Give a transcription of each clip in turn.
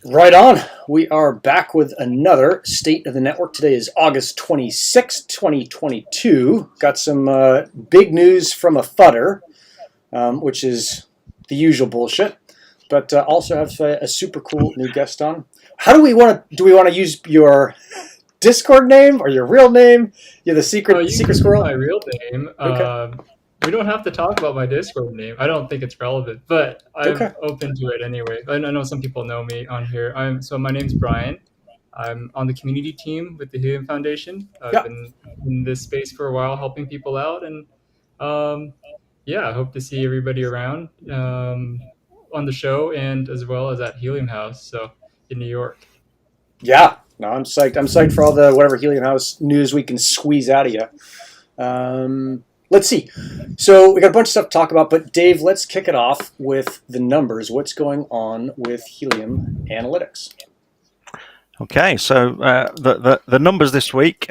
Right on. We are back with another State of the Network. Today is August 26th, 2022. Got some big news from a fudder, which is the usual bullshit, but also have a super cool new guest on. How do we want to? Do we want to use your Discord name or your real name? You're the secret You can use squirrel. my real name. Okay. We don't have to talk about my Discord name. I don't think it's relevant, but I'm Okay. open to it anyway. I know some people know me on here. So my name's Brian. I'm on the community team with the Helium Foundation. I've Yeah. been in this space for a while, helping people out, and um, yeah, I hope to see everybody around on the show and as well as at Helium House, so in New York. Yeah. No, I'm psyched. I'm psyched for all the whatever Helium House news we can squeeze out of you. Let's see. So we got a bunch of stuff to talk about, but Dave, let's kick it off with the numbers. What's going on with Helium Analytics? Okay, so the numbers this week,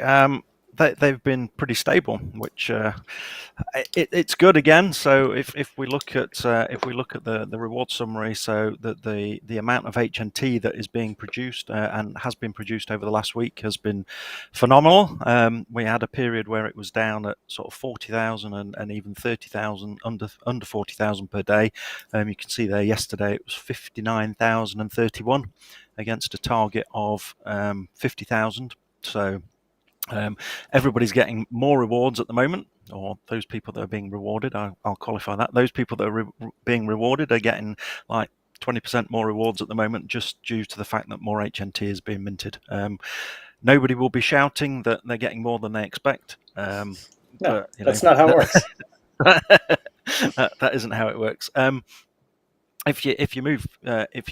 they've been pretty stable, which it's good again. So if we look at the reward summary, so the amount of HNT that is being produced and has been produced over the last week has been phenomenal. We had a period where it was down at sort of 40,000 and even 30,000 under 40,000 per day. You can see there yesterday it was 59,031 against a target of 50,000. So everybody's getting more rewards at the moment, or those people that are being rewarded. I'll qualify that. Those people that are being rewarded are getting like 20% more rewards at the moment, just due to the fact that more HNT is being minted. Nobody will be shouting that they're getting more than they expect. No, but, that's not how it works. that isn't how it works. If you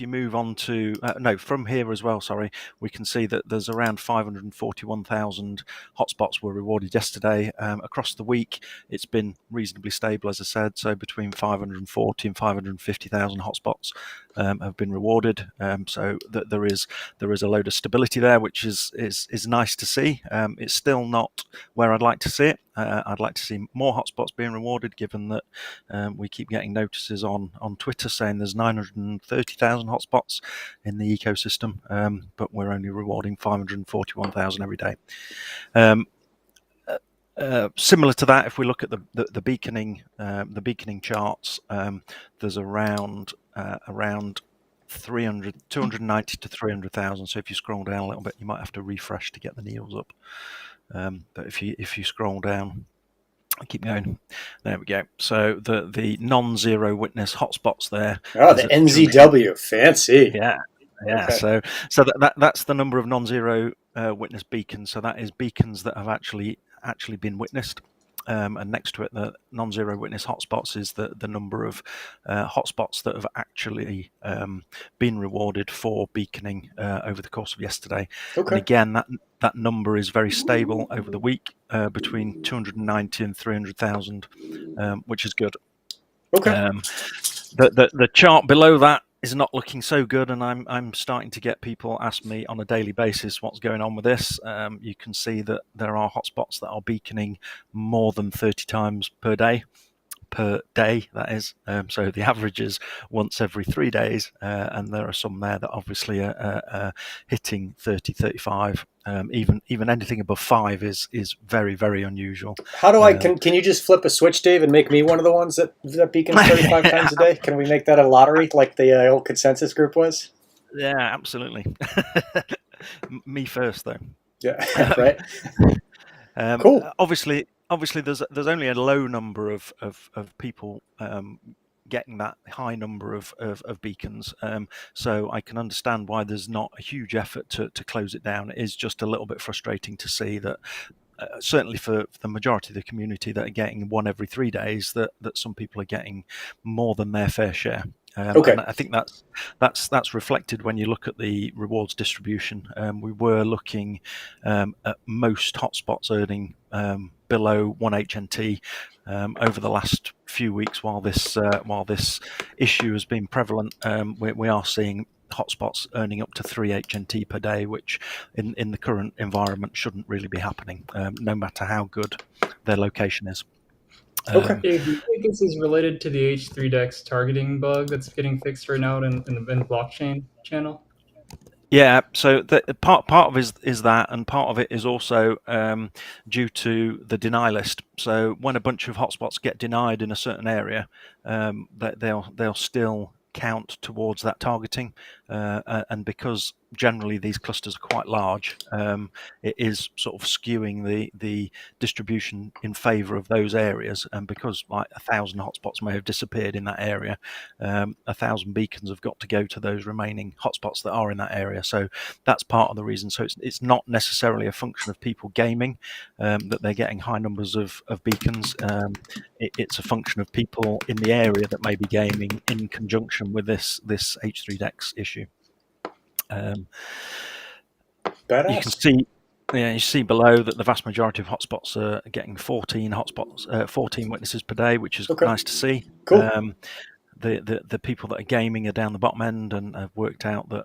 move on to no, from here as well, sorry, we can see that there's around 541,000 hotspots were rewarded yesterday. Across the week, it's been reasonably stable, as I said. So between 540 and 550,000 hotspots have been rewarded. So that there is a load of stability there, which is nice to see. It's still not where I'd like to see it. I'd like to see more hotspots being rewarded, given that we keep getting notices on Twitter saying there's 930,000 hotspots in the ecosystem, but we're only rewarding 541,000 every day. Similar to that, if we look at the beaconing charts, there's around 290 to 300,000. So if you scroll down a little bit, you might have to refresh to get the needles up. But if you scroll down, keep going. There we go. So the non-zero witness hotspots there. Oh, the NZW, fancy. Yeah. Okay. So that's the number of non-zero witness beacons. So that is beacons that have actually been witnessed. And next to it, the non-zero witness hotspots is the number of hotspots that have actually been rewarded for beaconing over the course of yesterday. Okay. And again, that number is very stable over the week, between 290 and 300,000, which is good. Okay. The chart below that is not looking so good, and I'm starting to get people ask me on a daily basis what's going on with this. You can see that there are hotspots that are beaconing more than 30 times per day, that is. So the average is once every 3 days, and there are some there that obviously are hitting 30, 35. Even anything above 5 is very, very unusual. How do I can you just flip a switch, Dave, and make me one of the ones that beacons 35 times a day? Can we make that a lottery like the old consensus group was? Yeah, absolutely. Me first, though. Yeah, right. Cool. Obviously, there's only a low number of people getting that high number of beacons. So I can understand why there's not a huge effort to close it down. It is just a little bit frustrating to see that, certainly for the majority of the community that are getting one every 3 days, that some people are getting more than their fair share. Okay. And I think that's reflected when you look at the rewards distribution. We were looking at most hotspots earning below 1 HNT over the last few weeks while this issue has been prevalent. We are seeing hotspots earning up to 3 HNT per day, which in the current environment shouldn't really be happening, no matter how good their location is. Okay. Dave, do you think this is related to the H3DEX targeting bug that's getting fixed right now in the blockchain channel? Yeah, so the part of it is that, and part of it is also due to the deny list. So when a bunch of hotspots get denied in a certain area, they'll still count towards that targeting, and because generally these clusters are quite large, it is sort of skewing the distribution in favour of those areas. And because like 1,000 hotspots may have disappeared in that area, 1,000 beacons have got to go to those remaining hotspots that are in that area. So that's part of the reason. So it's not necessarily a function of people gaming that they're getting high numbers of beacons. It's a function of people in the area that may be gaming in conjunction with this H3DEX issue. Badass. You can see. Yeah, you see below that the vast majority of hotspots are getting 14 hotspots, 14 witnesses per day, which is nice to see. Cool. The people that are gaming are down the bottom end and have worked out that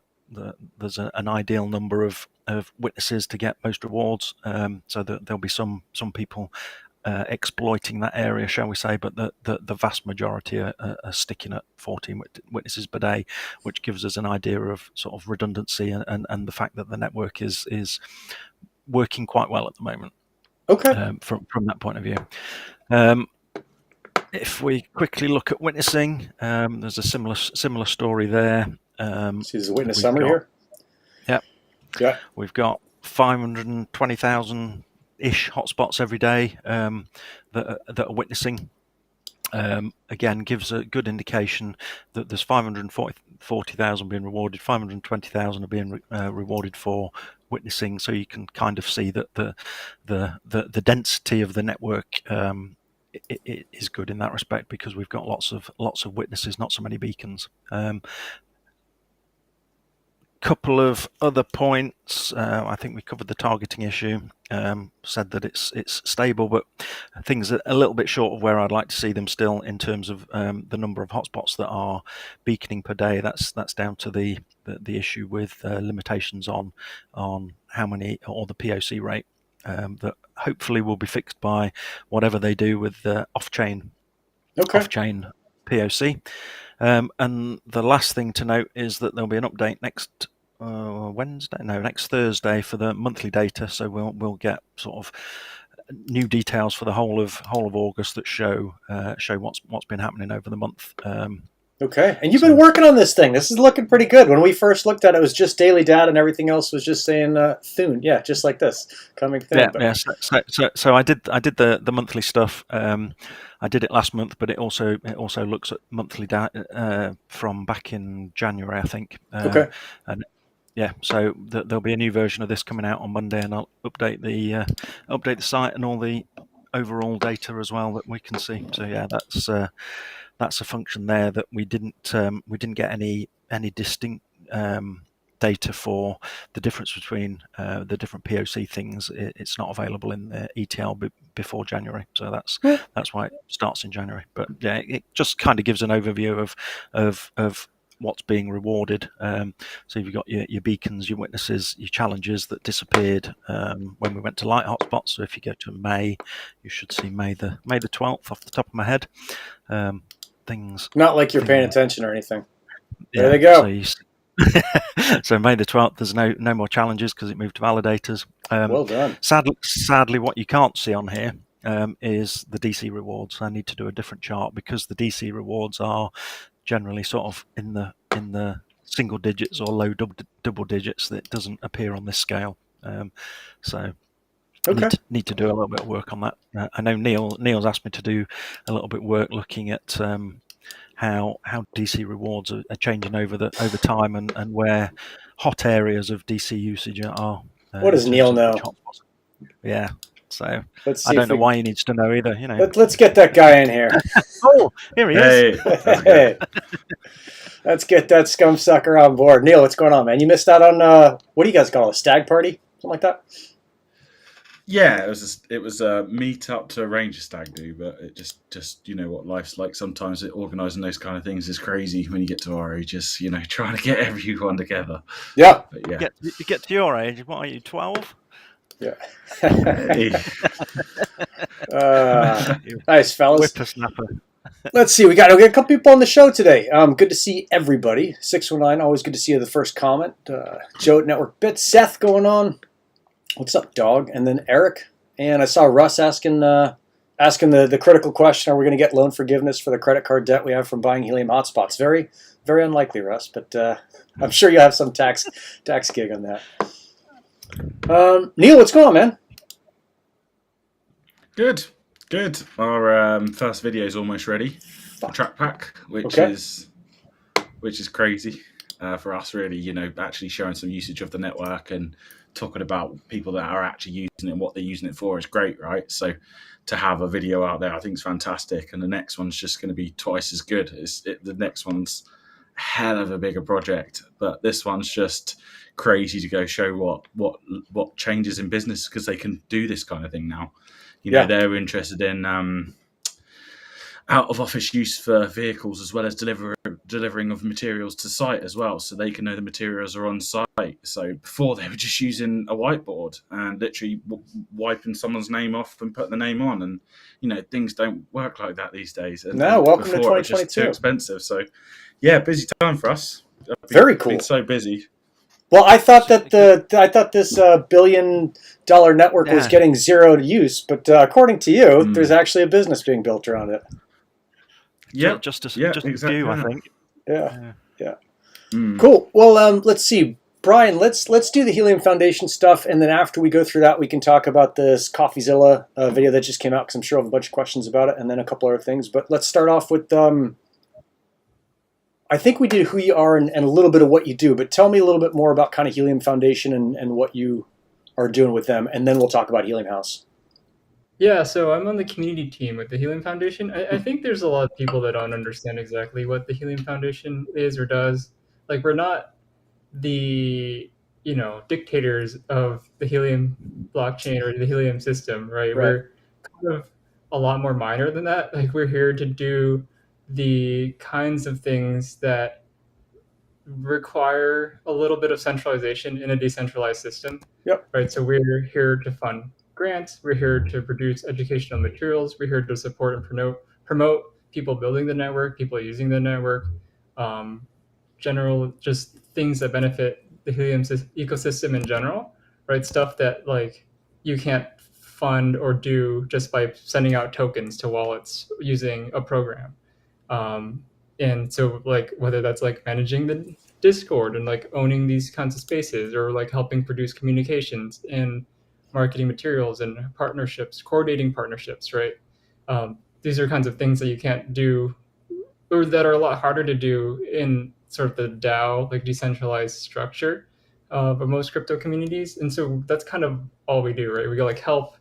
there's an ideal number of witnesses to get most rewards. So that there'll be some people exploiting that area, shall we say, but the vast majority are sticking at 14 witnesses per day, which gives us an idea of sort of redundancy and the fact that the network is working quite well at the moment. Okay. From that point of view. If we quickly look at witnessing, there's a similar story there. See, there's a witness summary here. Yep. Yeah. We've got 520,000 ish hotspots every day that are witnessing. Again, gives a good indication that there's 540,000 being rewarded, 520,000 are being rewarded for witnessing. So you can kind of see that the density of the network it is good in that respect, because we've got lots of witnesses, not so many beacons. Couple of other points. I think we covered the targeting issue. Said that it's stable, but things are a little bit short of where I'd like to see them still in terms of the number of hotspots that are beaconing per day. That's down to the issue with limitations on how many, or the POC rate, that hopefully will be fixed by whatever they do with the off-chain POC. And the last thing to note is that there'll be an update next Thursday for the monthly data. So we'll get sort of new details for the whole of August that show what's been happening over the month. Okay, and you've been working on this thing. This is looking pretty good. When we first looked at it, it was just daily data, and everything else was just saying Thune. Yeah, just like this coming Thune. Yeah. So I did the monthly stuff. I did it last month, but it also looks at monthly data from back in January, I think. Okay. And yeah, so there'll be a new version of this coming out on Monday, and I'll update the site and all the overall data as well that we can see. So yeah, that's a function there that we didn't get any distinct data for the difference between the different POC things. It's not available in the ETL before January, so that's why it starts in January. But yeah, it just kind of gives an overview of what's being rewarded. So you've got your beacons, your witnesses, your challenges that disappeared when we went to light hotspots. So if you go to May, you should see May the 12th off the top of my head. Things not like you're paying attention or anything. Yeah, there they go. So May the 12th, there's no more challenges because it moved to validators. Well done. Sadly, what you can't see on here is the DC rewards. I need to do a different chart because the DC rewards are generally sort of in the single digits or low double digits. That doesn't appear on this scale. So okay. Need to do a little bit of work on that. I know Neil's asked me to do a little bit of work looking at how DC rewards are changing over time and where hot areas of DC usage are. What does Neil know? Yeah, so let's I don't know why he needs to know either. You know, let's get that guy in here. Oh, here he is. Hey. Let's get that scum sucker on board. Neil, what's going on, man? You missed out on what do you guys call it, a stag party, something like that? Yeah, it was a meet up to arrange a stag do, but it just you know what life's like. Sometimes organising those kind of things is crazy when you get to our age. Just trying to get everyone together. Yeah, but yeah. You get to your age. What are you, 12? Yeah. Nice fellas. Whippersnapper. Let's see. We got a couple people on the show today. Good to see everybody. 619, always good to see you. The first comment. Joe at Network Bits. Seth going on. What's up, dog? And then Eric. And I saw Russ asking the critical question: are we going to get loan forgiveness for the credit card debt we have from buying Helium hotspots? Very, very unlikely, Russ. But I'm sure you have some tax gig on that. Neil, what's going on, man? Good. Our first video is almost ready. Track pack, which is crazy for us, really. You know, actually showing some usage of the network and talking about people that are actually using it and what they're using it for is great, right? So to have a video out there, I think is fantastic. And the next one's just going to be twice as good. The next one's a hell of a bigger project, but this one's just crazy to go show what changes in business because they can do this kind of thing now. You know, they're interested in out of office use for vehicles as well as delivering of materials to site as well, so they can know the materials are on site. So before they were just using a whiteboard and literally wiping someone's name off and putting the name on, and you know things don't work like that these days. And no, welcome to before, 2022. it was just too expensive. So yeah, busy time for us. Very cool. Been so busy. Well, I thought this $1 billion network was getting zero use, but according to you, there's actually a business being built around it. Yeah, just exactly. I think. Yeah. Cool. Well, let's see, Brian. Let's do the Helium Foundation stuff, and then after we go through that, we can talk about this CoffeeZilla video that just came out because I'm sure I have a bunch of questions about it, and then a couple other things. But let's start off with. I think we did who you are and a little bit of what you do, but tell me a little bit more about kind of Helium Foundation and what you are doing with them, and then we'll talk about Helium House. Yeah, so I'm on the community team with the Helium Foundation. I think there's a lot of people that don't understand exactly what the Helium Foundation is or does. Like, we're not the, dictators of the Helium blockchain or the Helium system, right? We're kind of a lot more minor than that. Like, we're here to do the kinds of things that require a little bit of centralization in a decentralized system. Yep. Right. So we're here to fund grants. We're here to produce educational materials. We're here to support and promote people building the network, people using the network, general just things that benefit the Helium ecosystem in general. Right. Stuff that like you can't fund or do just by sending out tokens to wallets using a program. And so like whether that's like managing the Discord and like owning these kinds of spaces, or like helping produce communications and marketing materials and partnerships, coordinating partnerships, right? These are kinds of things that you can't do, or that are a lot harder to do in sort of the DAO, like decentralized structure of most crypto communities. And so that's kind of all we do, right? We go like help.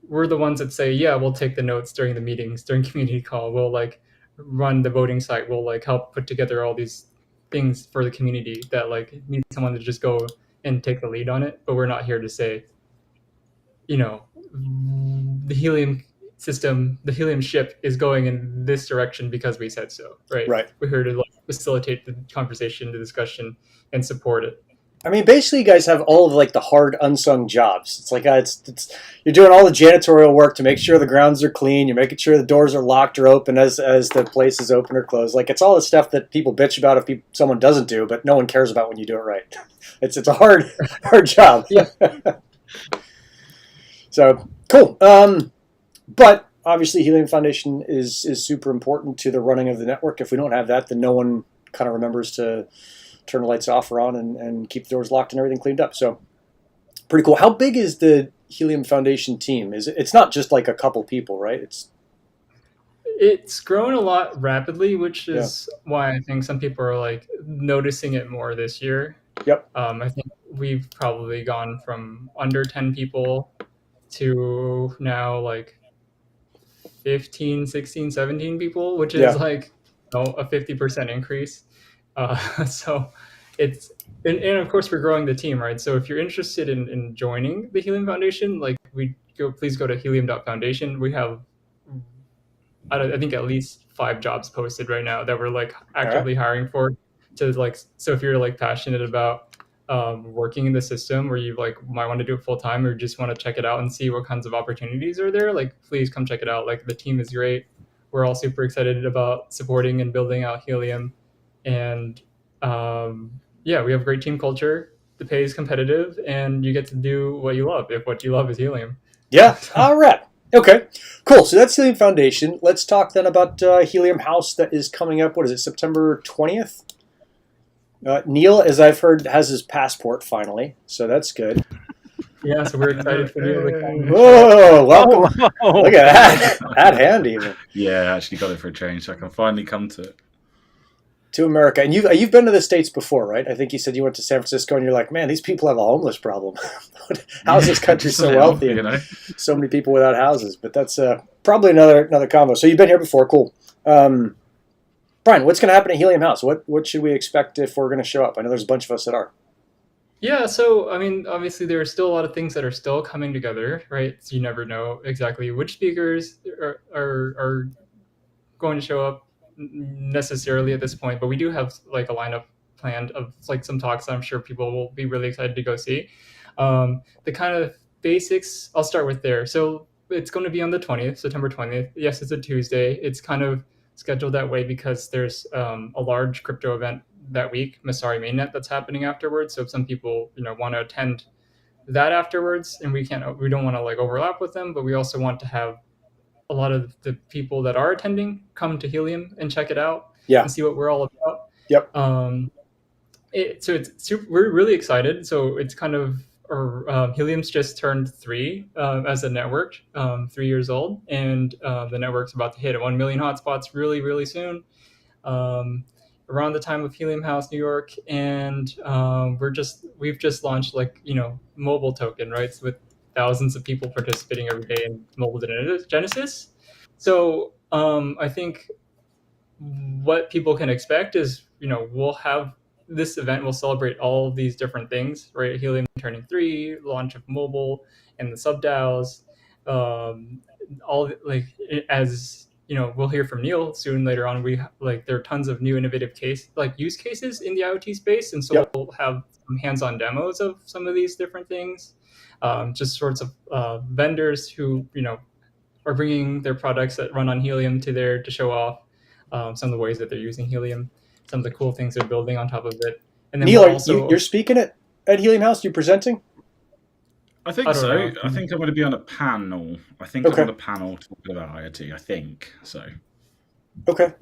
We're the ones that say, yeah, we'll take the notes during the meetings, during community call. We'll like run the voting site. We'll like help put together all these things for the community that like need someone to just go and take the lead on it. But we're not here to say, the Helium system, the Helium ship is going in this direction because we said so, right? Right. We're here to like facilitate the conversation, the discussion, and support it. I mean, basically, you guys have all of like the hard unsung jobs. It's like it's you're doing all the janitorial work to make sure the grounds are clean. You're making sure the doors are locked or open as the place is open or closed. Like it's all the stuff that people bitch about if someone doesn't do, but no one cares about when you do it right. It's a hard job. Yeah. So cool. But obviously, Helium Foundation is super important to the running of the network. If we don't have that, then no one kind of remembers to turn the lights off or on and keep the doors locked and everything cleaned up. So pretty cool. How big is the Helium Foundation team? It's not just like a couple people, right? It's grown a lot rapidly, which is why I think some people are like noticing it more this year. Yep. I think we've probably gone from under 10 people to now like 15, 16, 17 people, which is like a 50% increase. So it's, and of course we're growing the team, right? So if you're interested in joining the Helium Foundation, like please go to helium.foundation. We have, I think at least 5 jobs posted right now that we're like actively hiring for, to like, so if you're like passionate about working in the system, where you like might want to do it full time, or just want to check it out and see what kinds of opportunities are there, like please come check it out. Like the team is great. we're all super excited about supporting and building out Helium. And yeah, we have great team culture. The pay is competitive, and you get to do what you love if what you love is Helium. Yeah. All right. Okay. Cool. So that's Helium Foundation. Let's talk then about Helium House that is coming up. What is it? September 20th. Neil, as I've heard, has his passport finally, so that's good. Yeah, so we're excited for Neil to come. Whoa! Welcome. Look at that. That hand even. Yeah, I actually got it for a change, so I can finally come to it. To America. And you've been to the States before, right? I think you said you went to San Francisco and you're like, man, these people have a homeless problem. How is this country so wealthy? You know? So many people without houses. But that's probably another combo. So you've been here before. Cool. Brian, what's going to happen at Helium House? What should we expect if we're going to show up? I know there's a bunch of us that are. Yeah, so I mean, obviously there are still a lot of things that are still coming together, right? So you never know exactly which speakers are going to show up necessarily at this point, but we do have like a lineup planned of like some talks that I'm sure people will be really excited to go see. The kind of basics I'll start with there. So it's going to be on the 20th, September 20th. Yes, it's a Tuesday. It's kind of scheduled that way because there's a large crypto event that week, Masari Mainnet, that's happening afterwards. So if some people want to attend that afterwards, and we don't want to like overlap with them, but we also want to have a lot of the people that are attending come to Helium and check it out and see what we're all about. Yep. We're really excited. So it's kind of Helium's just turned 3 as a network, 3 years old, and the network's about to hit 1 million hotspots really, really soon. Around the time of Helium House New York, and we've just launched mobile token, right? So with thousands of people participating every day in mobile Genesis. So I think what people can expect is, we'll have this event will celebrate all of these different things, right? Helium turning 3, launch of mobile and the sub DAOs, we'll hear from Neil soon later on. There are tons of new innovative use cases in the IoT space, and so we'll have some hands-on demos of some of these different things. Just sorts of vendors who are bringing their products that run on Helium to show off some of the ways that they're using Helium, some of the cool things they're building on top of it. And then Neil, you're speaking at Helium House? You presenting? I think so. I think I'm going to be on a panel. I'm on a panel talking about IoT. I think so. Okay.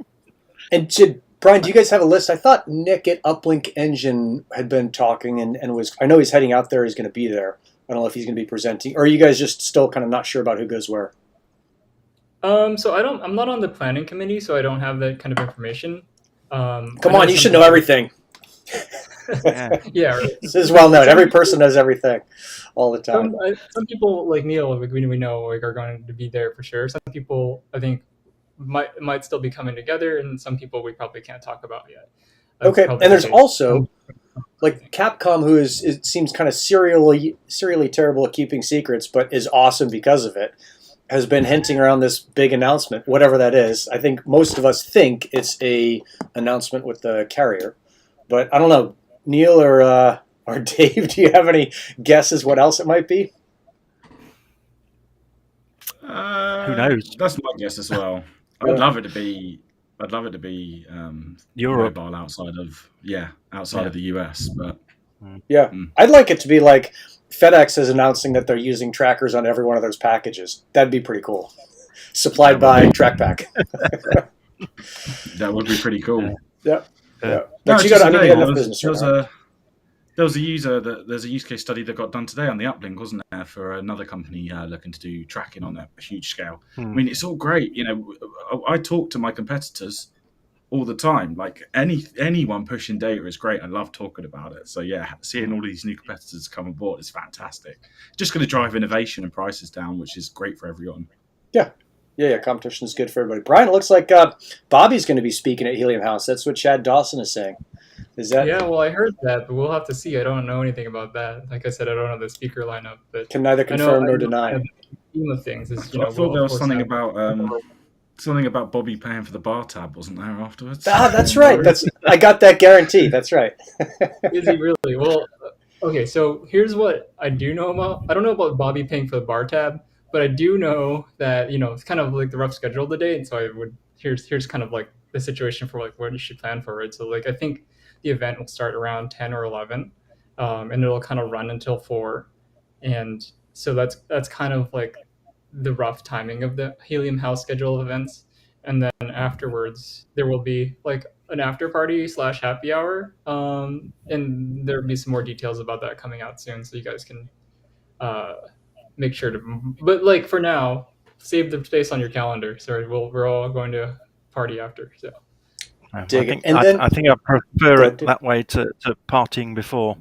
And Brian, do you guys have a list? I thought Nick at Uplink Engine had been talking and was. I know he's heading out there. He's going to be there. I don't know if he's going to be presenting. Or are you guys just still kind of not sure about who goes where? So I'm not on the planning committee, so I don't have that kind of information. Come on, you should know everything. Yeah, right. This is well known. Every person knows everything all the time. Some people like Neil, we know are going to be there for sure. Some people I think might still be coming together, and some people we probably can't talk about yet. Okay, and there's also like Capcom, who it seems kind of serially terrible at keeping secrets, but is awesome because of it, has been hinting around this big announcement, whatever that is. I think most of us think it's a announcement with the carrier, but I don't know. Neil or Dave, do you have any guesses what else it might be? Who knows? That's my guess as well. I'd love it to be Europe, mobile outside of the US, but I'd like it to be like FedEx is announcing that they're using trackers on every one of those packages. That'd be pretty cool. Supplied by TrackPack. That would be pretty cool. Yeah. No, you got enough business. There's a use case study that got done today on the Uplink, wasn't there, for another company looking to do tracking on a huge scale. I mean, it's all great. I talk to my competitors all the time. Like anyone pushing data is great. I love talking about it. So yeah, seeing all these new competitors come aboard is fantastic. Just going to drive innovation and prices down, which is great for everyone. Yeah. Competition is good for everybody. Brian, it looks like Bobby's going to be speaking at Helium House. That's what Chad Dawson is saying. Is that? Yeah, well, I heard that, but we'll have to see. I don't know anything about that. Like I said, I don't know the speaker lineup, but can neither confirm nor deny. The theme of things is, I thought there was something about Bobby paying for the bar tab, wasn't there, afterwards? That's right. I got that guarantee. That's right. Is he really? Well, okay. So here's what I do know about. I don't know about Bobby paying for the bar tab, But I do know that, it's kind of like the rough schedule of the day. And so here's kind of like the situation for like what you should plan for, right? So like, I think the event will start around 10 or 11, and it'll kind of run until 4. And so that's kind of like the rough timing of the Helium House schedule of events. And then afterwards, there will be like an after party / happy hour. And there'll be some more details about that coming out soon. So you guys can uh, make sure to, but like for now, save the space on your calendar. Sorry, we're all going to party after. So I Dig it. think And then I think I prefer Go it ahead, Dave. that way to partying before,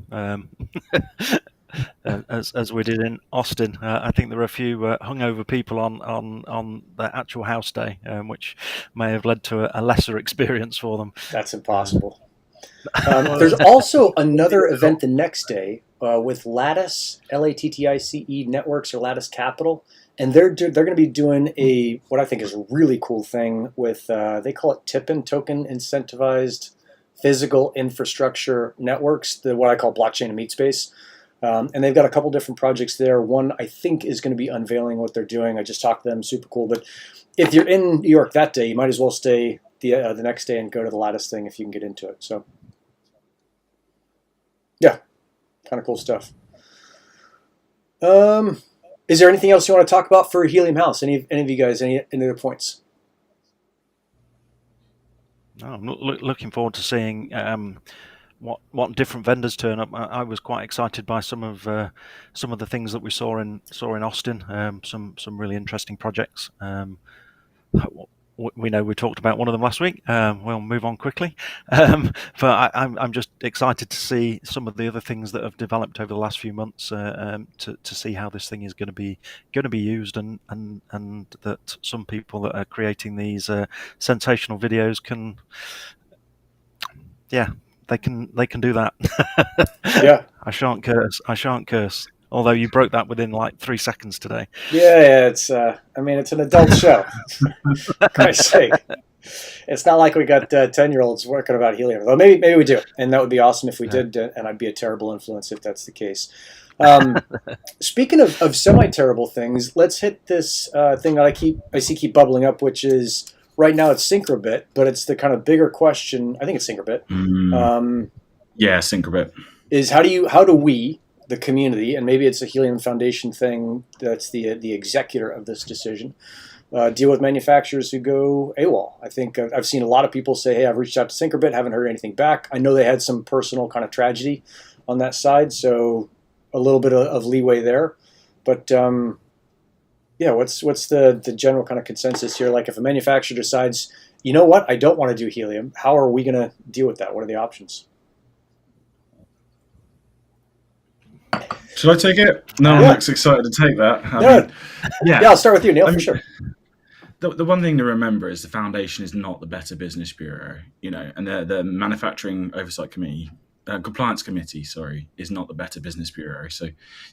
as we did in Austin. I think there were a few hungover people on the actual house day, which may have led to a lesser experience for them. That's impossible. There's also another event the next day with Lattice, LATTICE Networks, or Lattice Capital, and they're going to be doing what I think is a really cool thing with they call it TIPIN, Token Incentivized Physical Infrastructure Networks, what I call blockchain and meat space. And they've got a couple different projects there. One I think is going to be unveiling what they're doing. I just talked to them, super cool. But if you're in New York that day, you might as well stay the next day and go to the Lattice thing if you can get into it. So. Yeah, kind of cool stuff. Is there anything else you want to talk about for Helium House? Any of you guys? Any other points? No, I'm looking forward to seeing what different vendors turn up. I was quite excited by some of the things that we saw in Austin. Some really interesting projects. We know we talked about one of them last week. We'll move on quickly, but I'm just excited to see some of the other things that have developed over the last few months to see how this thing is going to be used, and that some people that are creating these sensational videos can, they can do that. Yeah, I shan't curse. Although you broke that within like 3 seconds today. yeah. It's it's an adult show. Christ's sake. It's not like we got 10-year-olds working about helium. Though maybe we do, and that would be awesome if we did. And I'd be a terrible influence if that's the case. Speaking of semi-terrible things, let's hit this thing that I see keep bubbling up, which is right now it's Syncrobit, but it's the kind of bigger question. I think it's Syncrobit. Yeah, Syncrobit. Is how do we, the community, and maybe it's a Helium Foundation thing that's the executor of this decision, deal with manufacturers who go AWOL. I think I've seen a lot of people say, hey, I've reached out to Syncrobit, haven't heard anything back. I know they had some personal kind of tragedy on that side, so a little bit of leeway there. But what's the general kind of consensus here? Like if a manufacturer decides, you know what, I don't want to do helium, how are we going to deal with that? What are the options? Should I take it? No, I'm excited to take that. I'll start with you, Neil, for sure. The one thing to remember is the foundation is not the Better Business Bureau, and the Manufacturing Oversight Committee, Compliance Committee, is not the Better Business Bureau. So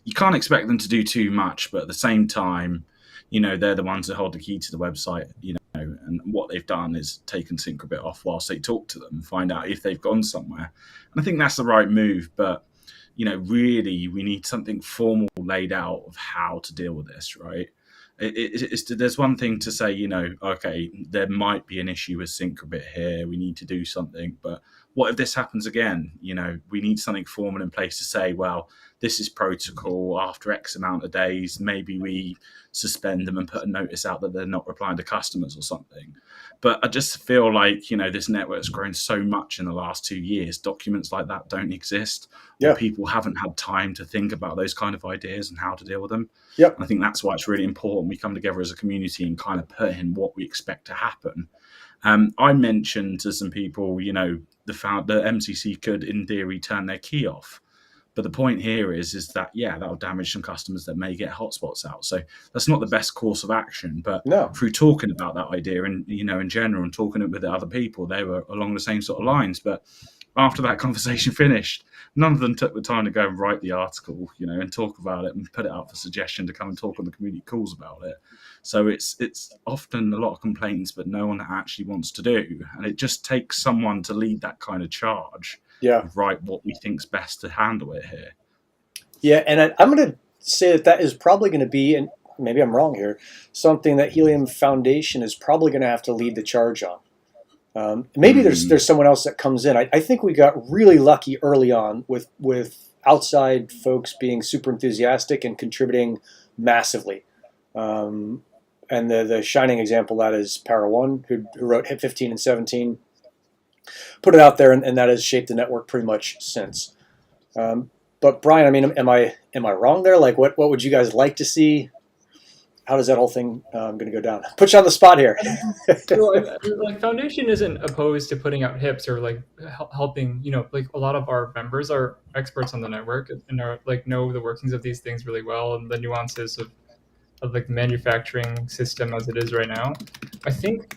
you can't expect them to do too much, but at the same time, they're the ones that hold the key to the website, and what they've done is taken Syncrobit off whilst they talk to them, find out if they've gone somewhere. And I think that's the right move, but really, we need something formal laid out of how to deal with this, right? There's one thing to say, okay, there might be an issue with Syncrobit here. We need to do something. But what if this happens again? We need something formal in place to say, well, this is protocol. After X amount of days, maybe we suspend them and put a notice out that they're not replying to customers or something. But I just feel like, this network's grown so much in the last 2 years. Documents like that don't exist. Yeah. People haven't had time to think about those kind of ideas and how to deal with them. Yep. I think that's why it's really important we come together as a community and kind of put in what we expect to happen. I mentioned to some people, the MCC could, in theory, turn their key off. But the point here is that, that'll damage some customers that may get hotspots out. So that's not the best course of action. But through talking about that idea and, in general, and talking it with other people, they were along the same sort of lines. But after that conversation finished, none of them took the time to go and write the article, and talk about it and put it out for suggestion to come and talk on the community calls about it. So it's often a lot of complaints, but no one actually wants to do. And it just takes someone to lead that kind of charge. Yeah. Write what we think's best to handle it here. Yeah, and I'm going to say that is probably going to be, and maybe I'm wrong here, something that Helium Foundation is probably going to have to lead the charge on. Maybe there's someone else that comes in. I think we got really lucky early on with outside folks being super enthusiastic and contributing massively. And the shining example of that is Para One, who wrote Hit 15 and 17, put it out there, and that has shaped the network pretty much since. But Brian, I mean, am I wrong there? Like, what would you guys like to see? How does that whole thing going to go down? Put you on the spot here. Well, like Foundation isn't opposed to putting out HIPs or like helping. Like a lot of our members are experts on the network and are like know the workings of these things really well and the nuances of like the manufacturing system as it is right now. I think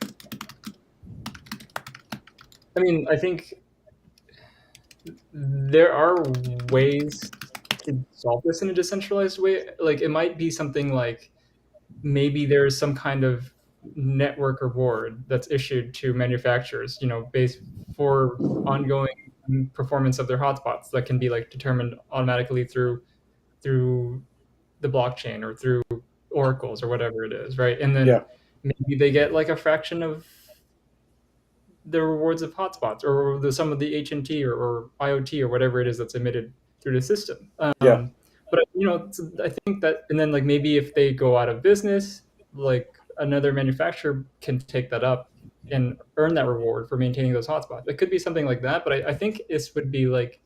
there are ways to solve this in a decentralized way. Like it might be something like maybe there's some kind of network reward that's issued to manufacturers, based for ongoing performance of their hotspots that can be like determined automatically through the blockchain or through oracles or whatever it is, right? And then maybe they get like a fraction of the rewards of hotspots or some of the HNT or IoT or whatever it is that's emitted through the system. But I think that, and then like maybe if they go out of business, like another manufacturer can take that up and earn that reward for maintaining those hotspots. It could be something like that, but I think this would be like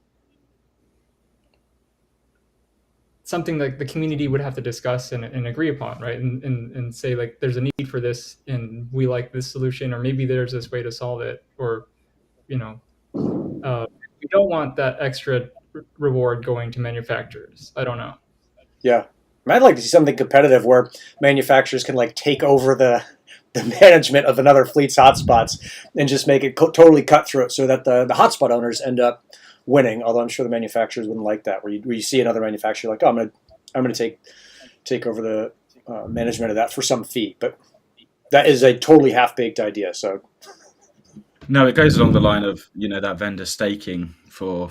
something that the community would have to discuss and agree upon, right? And say like there's a need for this and we like this solution, or maybe there's this way to solve it, or we don't want that extra reward going to manufacturers. I don't know. Yeah, I'd like to see something competitive where manufacturers can like take over the management of another fleet's hotspots and just make it totally cutthroat, so that the hotspot owners end up winning. Although I'm sure the manufacturers wouldn't like that, where you see another manufacturer like, oh, I'm gonna take over the management of that for some fee. But that is a totally half-baked idea. So no, it goes along the line of that vendor staking for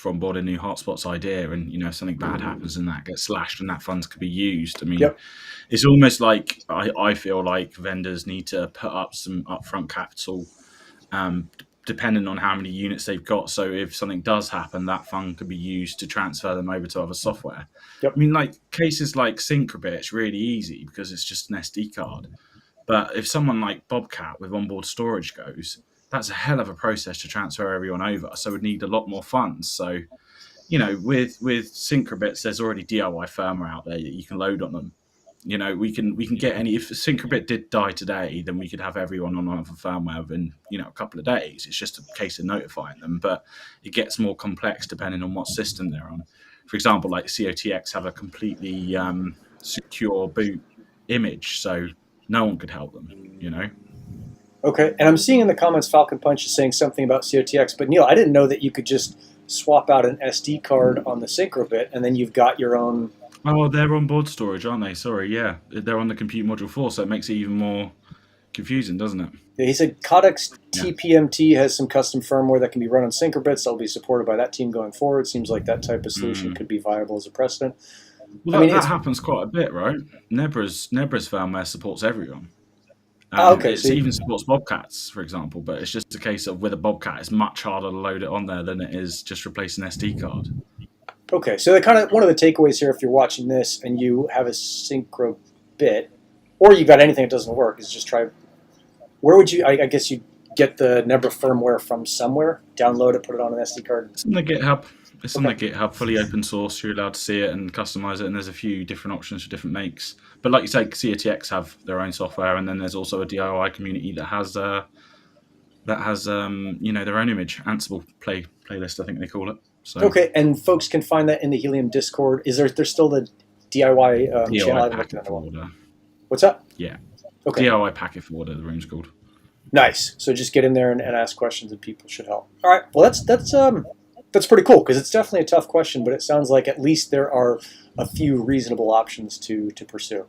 onboarding new hotspots idea, and if something bad happens and that gets slashed and that funds could be used. I mean, it's almost like I feel like vendors need to put up some upfront capital, depending on how many units they've got. So if something does happen, that fund could be used to transfer them over to other software. I mean, like cases like Syncrobit, it's really easy because it's just an SD card. But if someone like Bobcat with onboard storage goes, that's a hell of a process to transfer everyone over. So we'd need a lot more funds. So, with Syncrobits, there's already DIY firmware out there that you can load on them. We can get any. If Syncrobit did die today, then we could have everyone on other firmware within a couple of days. It's just a case of notifying them, but it gets more complex depending on what system they're on. For example, like COTX have a completely secure boot image, so no one could help them. Okay, and I'm seeing in the comments Falcon Punch is saying something about COTX, but Neil, I didn't know that you could just swap out an SD card on the Syncrobit and then you've got your own. Oh, well, they're on board storage, aren't they? Sorry, yeah. They're on the Compute Module 4, so it makes it even more confusing, doesn't it? Yeah, he said Codex TPMT has some custom firmware that can be run on Syncrobits. That'll be supported by that team going forward. Seems like that type of solution could be viable as a precedent. Well, that happens quite a bit, right? Nebra's firmware supports everyone. Okay, so it even supports Bobcats, for example, but it's just a case of with a Bobcat, it's much harder to load it on there than it is just replace an SD card. Okay, so one of the takeaways here, if you're watching this and you have a Syncrobit, or you've got anything that doesn't work, is just try. Where would you? I guess you get the Nebra firmware from somewhere, download it, put it on an SD card. It's on the GitHub. It's on the GitHub, fully open source. You're allowed to see it and customize it, and there's a few different options for different makes. But like you say, COTX have their own software, and then there's also a DIY community that has their own image, Ansible playlist, I think they call it. So, okay, and folks can find that in the Helium Discord. Is there's still the DIY channel? packet forwarder. What's up? Yeah. Okay. DIY packet forwarder, the room's called. Nice. So just get in there and ask questions, and people should help. All right. Well, that's pretty cool, because it's definitely a tough question, but it sounds like at least there are a few reasonable options to pursue.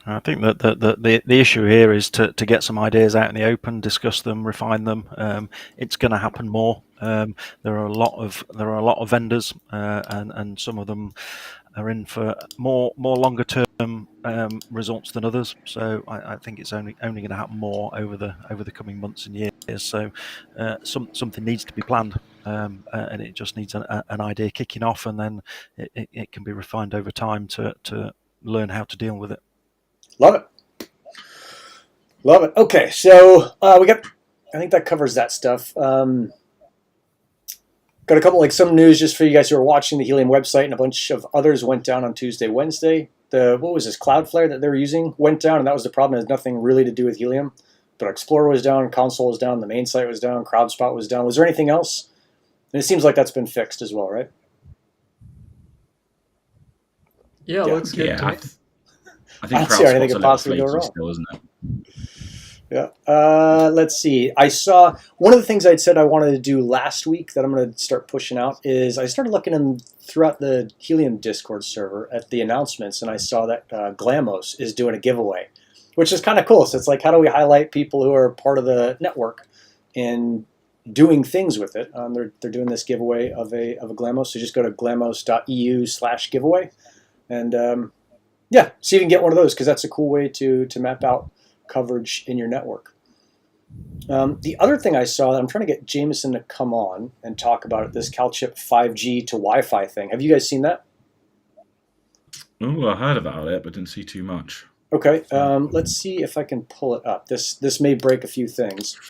I think that the issue here is to get some ideas out in the open, discuss them, refine them. It's going to happen more. There are a lot of vendors, and some of them are in for more longer term results than others. So I think it's only going to happen more over the coming months and years. So something needs to be planned, and it just needs an idea kicking off, and then it can be refined over time to learn how to deal with it. Love it. Love it. Okay, so we got. I think that covers that stuff. Got a couple, some news just for you guys who are watching. The Helium website and a bunch of others went down on Tuesday, Wednesday. What was this, Cloudflare that they were using went down, and that was the problem. It has nothing really to do with Helium. But Explorer was down, Console was down, the main site was down, CrowdSpot was down. Was there anything else? And it seems like that's been fixed as well, right? Yeah, it looks good. Yeah, I think don't see anything CrowdSpot's could a little possibly go flaky wrong. still, isn't it? Yeah. Let's see. I saw one of the things I'd said I wanted to do last week that I'm going to start pushing out is I started looking throughout the Helium Discord server at the announcements, and I saw that Glamos is doing a giveaway, which is kind of cool. So it's like, how do we highlight people who are part of the network and doing things with it? They're doing this giveaway of a Glamos. So just go to glamos.eu/giveaway, and see if you can get one of those, because that's a cool way to map out coverage in your network. The other thing I saw, I'm trying to get Jameson to come on and talk about it, this CalChip 5G to Wi-Fi thing. Have you guys seen that? Oh, I heard about it, but didn't see too much. Okay, let's see if I can pull it up. This may break a few things.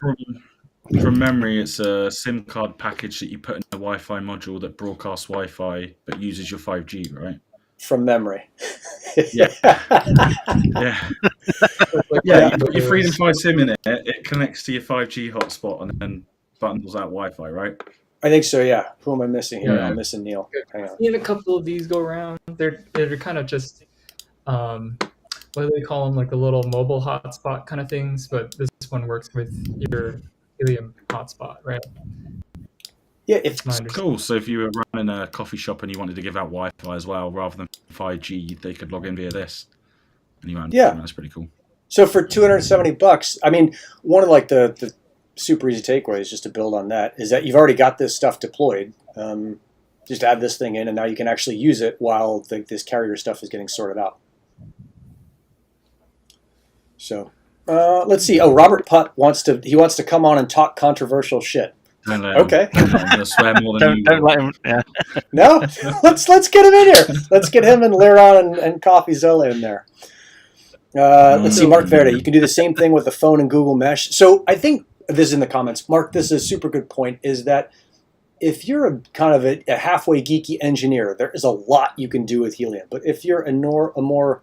From memory, it's a SIM card package that you put in a Wi-Fi module that broadcasts Wi-Fi but uses your 5G, right? From memory. Yeah. Yeah, you put your Freedom 5 SIM in it, it connects to your 5G hotspot and then bundles out Wi-Fi, right? I think so, yeah. Who am I missing here? Yeah. I'm missing Neil. Hang on. I've seen a couple of these go around. They're kind of just, what do they call them, like the little mobile hotspot kind of things, but this one works with your Helium hotspot, right? Yeah, it's cool. So if you were running a coffee shop and you wanted to give out Wi-Fi as well, rather than 5G, they could log in via this. And that's pretty cool. So for $270, I mean, one of the super easy takeaways, just to build on that, is that you've already got this stuff deployed. Just add this thing in, and now you can actually use it while this carrier stuff is getting sorted out. So let's see. Oh, Robert Putt wants to come on and talk controversial shit. Don't let him. Okay. He'll swear more than you. Don't let him. Yeah. No, let's get him in here. Let's get him and Liron and CoffeeZilla in there. Let's see, Mark Verde. You can do the same thing with the phone and Google Mesh. So I think this is in the comments. Mark, this is a super good point, is that if you're a kind of a halfway geeky engineer, there is a lot you can do with Helium. But if you're a more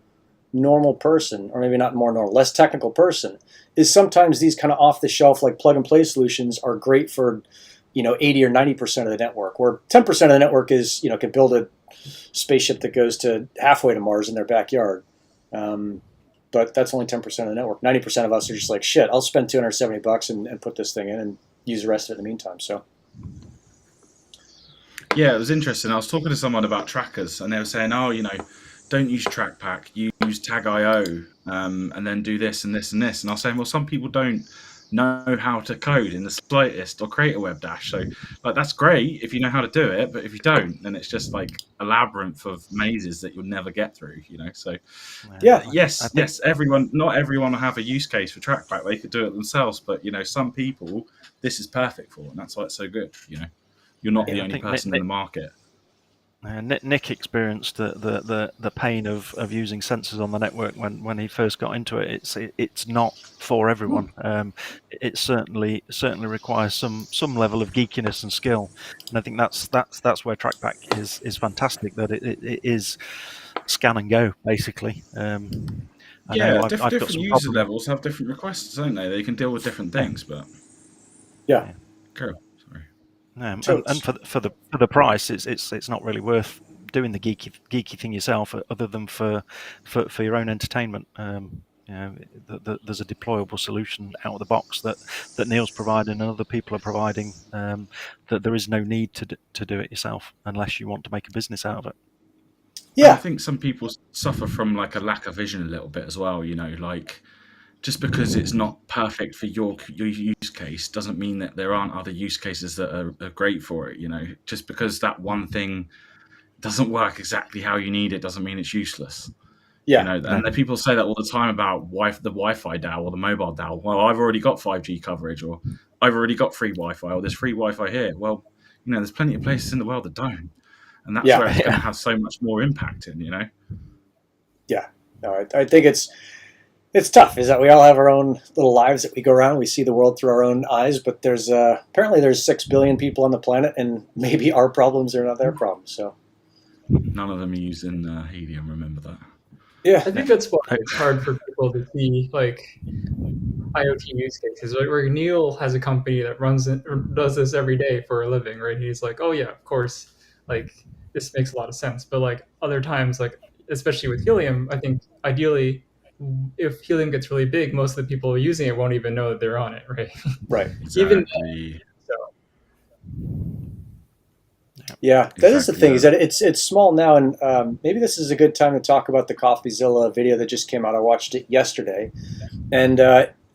normal person, or maybe not more normal, less technical person, is sometimes these kind of off-the-shelf, like plug-and-play solutions are great for 80 or 90% of the network, where 10% of the network is, can build a spaceship that goes to halfway to Mars in their backyard. But that's only 10% of the network. 90% of us are just like, shit, I'll spend $270 and put this thing in and use the rest of it in the meantime. So, yeah, it was interesting. I was talking to someone about trackers, and they were saying, don't use TrackPack, use Tag.io, and then do this and this and this. And I was saying, well, some people don't know how to code in the slightest or create a web dash. So that's great if you know how to do it, but if you don't, then it's just like a labyrinth of mazes that you'll never get through, So yes, not everyone will have a use case for TrackPack. They could do it themselves, but some people this is perfect for, and that's why it's so good. You're not the only person in the market. Nick experienced the pain of using sensors on the network when he first got into it. It's not for everyone. It certainly requires some level of geekiness and skill, and I think that's where TrackPack is fantastic. That it is scan and go basically. Different user levels have different requests, don't they? They can deal with different things, but cool. And for the price, it's not really worth doing the geeky thing yourself, other than for your own entertainment. There's a deployable solution out of the box that Neil's providing and other people are providing. That there is no need to do it yourself unless you want to make a business out of it. Yeah, I think some people suffer from like a lack of vision a little bit as well. Just because it's not perfect for your use case doesn't mean that there aren't other use cases that are great for it. Just because that one thing doesn't work exactly how you need it doesn't mean it's useless. Yeah. You know, and the people say that all the time about the Wi-Fi DAO or the mobile DAO. Well, I've already got 5G coverage, or I've already got free Wi-Fi, or there's free Wi-Fi here. Well, you know, there's plenty of places in the world that don't, and that's Yeah. where it's going to have so much more impact in. You know. Yeah. No, I think it's tough. Is that we all have our own little lives that we go around. We see the world through our own eyes, but there's apparently there's 6 billion people on the planet, and maybe our problems are not their problems. So None of them are using helium. Remember that. yeah, I think that's why it's hard for people to see like IoT use cases. Like, where Neil has a company that runs it or does this every day for a living, right? He's like, oh yeah, of course, like this makes a lot of sense. But like other times, like especially with helium, I think ideally, if helium gets really big, most of the people using it won't even know that they're on it, right? right. Exactly. So Yeah, that is the Exactly thing. Is that. that it's small now, and maybe this is a good time to talk about the CoffeeZilla video that just came out. I watched it yesterday, and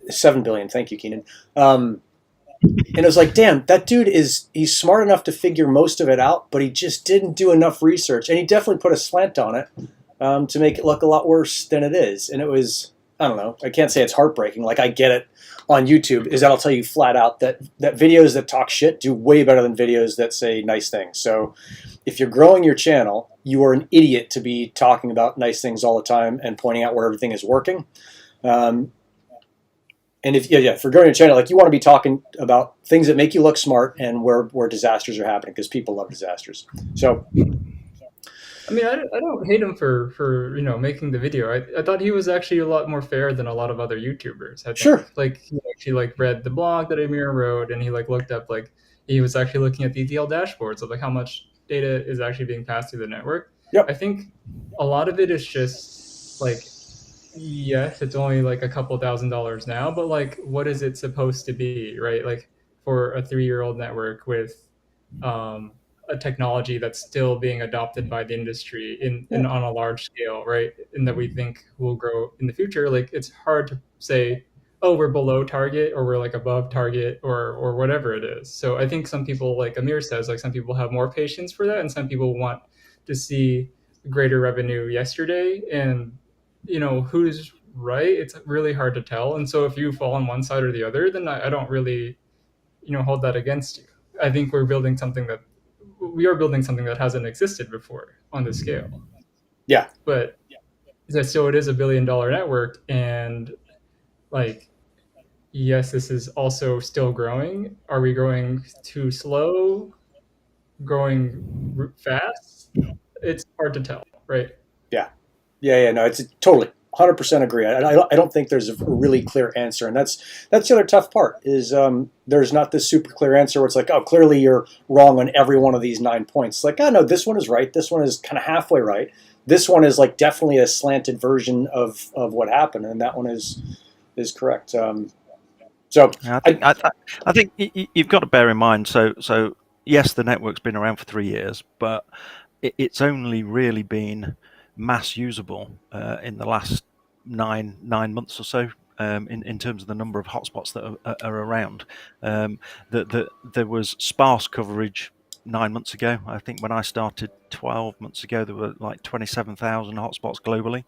7 billion. Thank you, Keenan. And it was like, damn, that dude he's smart enough to figure most of it out, but he just didn't do enough research, and he definitely put a slant on it to make it look a lot worse than it is. And it was, I don't know, I can't say it's heartbreaking. Like, I get it on YouTube, is that I'll tell you flat out that videos that talk shit do way better than videos that say nice things. So if you're growing your channel, you are an idiot to be talking about nice things all the time and pointing out where everything is working. And if for growing your channel, like, you want to be talking about things that make you look smart and where disasters are happening, because people love disasters. So I mean, I don't hate him for making the video. I thought he was actually a lot more fair than a lot of other YouTubers. I think. Sure. Like, he actually like read the blog that Amir wrote, and he like looked up, like, he was actually looking at the ETL dashboards of like how much data is actually being passed through the network. Yep. I think a lot of it is just like, yes, it's only like a couple $1,000s now, but like, what is it supposed to be, right? Like, for a 3-year-old network with a technology that's still being adopted by the industry in on a large scale, right? And that we think will grow in the future. Like, it's hard to say, oh, we're below target or we're like above target or whatever it is. So I think some people, like Amir says, like some people have more patience for that, and some people want to see greater revenue yesterday. And who's right? It's really hard to tell. And so if you fall on one side or the other, then I don't really hold that against you. I think we are building something that hasn't existed before on this scale. Yeah. But so it is $1 billion network, and like, yes, this is also still growing. Are we growing too slow? Growing fast? It's hard to tell, right? Yeah. No, it's totally 100% agree. I don't think there's a really clear answer, and that's the other tough part. Is there's not this super clear answer where it's like, oh, clearly you're wrong on every one of these 9 points. It's like, oh no, this one is right. This one is kind of halfway right. This one is like definitely a slanted version of what happened, and that one is correct. So I think you've got to bear in mind. So yes, the network's been around for 3 years, but it's only really been mass usable in the last nine months or so. In terms of the number of hotspots that are around, there was sparse coverage 9 months ago. I think when I started 12 months ago, there were like 27,000 hotspots globally.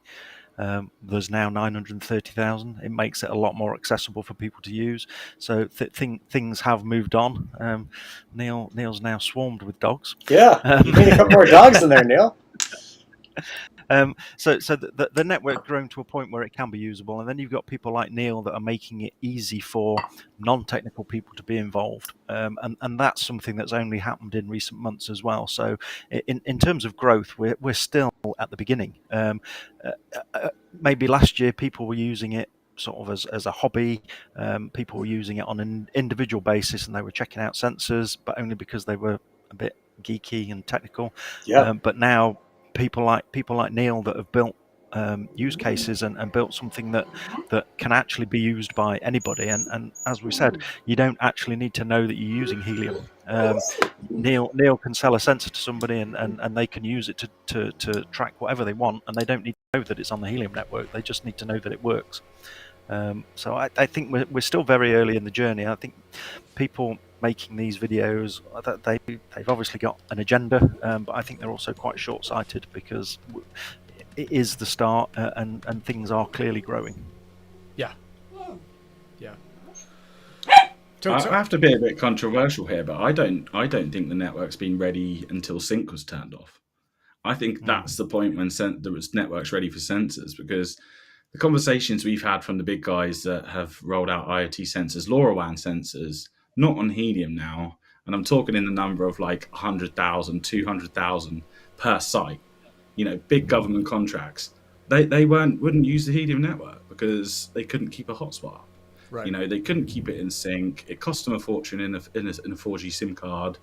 There's now 930,000. It makes it a lot more accessible for people to use. So things have moved on. Neil's now swarmed with dogs. Yeah, you need a couple more dogs in there, Neil. So the network grown to a point where it can be usable, and then you've got people like Neil that are making it easy for non-technical people to be involved, and that's something that's only happened in recent months as well. So in terms of growth, we're still at the beginning. Maybe last year people were using it sort of as a hobby. People were using it on an individual basis, and they were checking out sensors, but only because they were a bit geeky and technical. Yeah. But now people like Neil that have built use cases and built something that can actually be used by anybody. And as we said, you don't actually need to know that you're using helium. Neil can sell a sensor to somebody and they can use it to track whatever they want, and they don't need to know that it's on the Helium network. They just need to know that it works. So I think we're still very early in the journey. I think people making these videos, they've obviously got an agenda, but I think they're also quite short-sighted, because it is the start, and things are clearly growing. Yeah. Yeah. I have to be a bit controversial here, but I don't think the network's been ready until sync was turned off. I think that's the point when there was networks ready for sensors, because the conversations we've had from the big guys that have rolled out IoT sensors, LoRaWAN sensors, not on Helium now, and I'm talking in the number of like 100,000, 200,000 per site, big government contracts, they wouldn't use the Helium network because they couldn't keep a hotspot up. Right. They couldn't keep it in sync. It cost them a fortune in a 4G SIM card.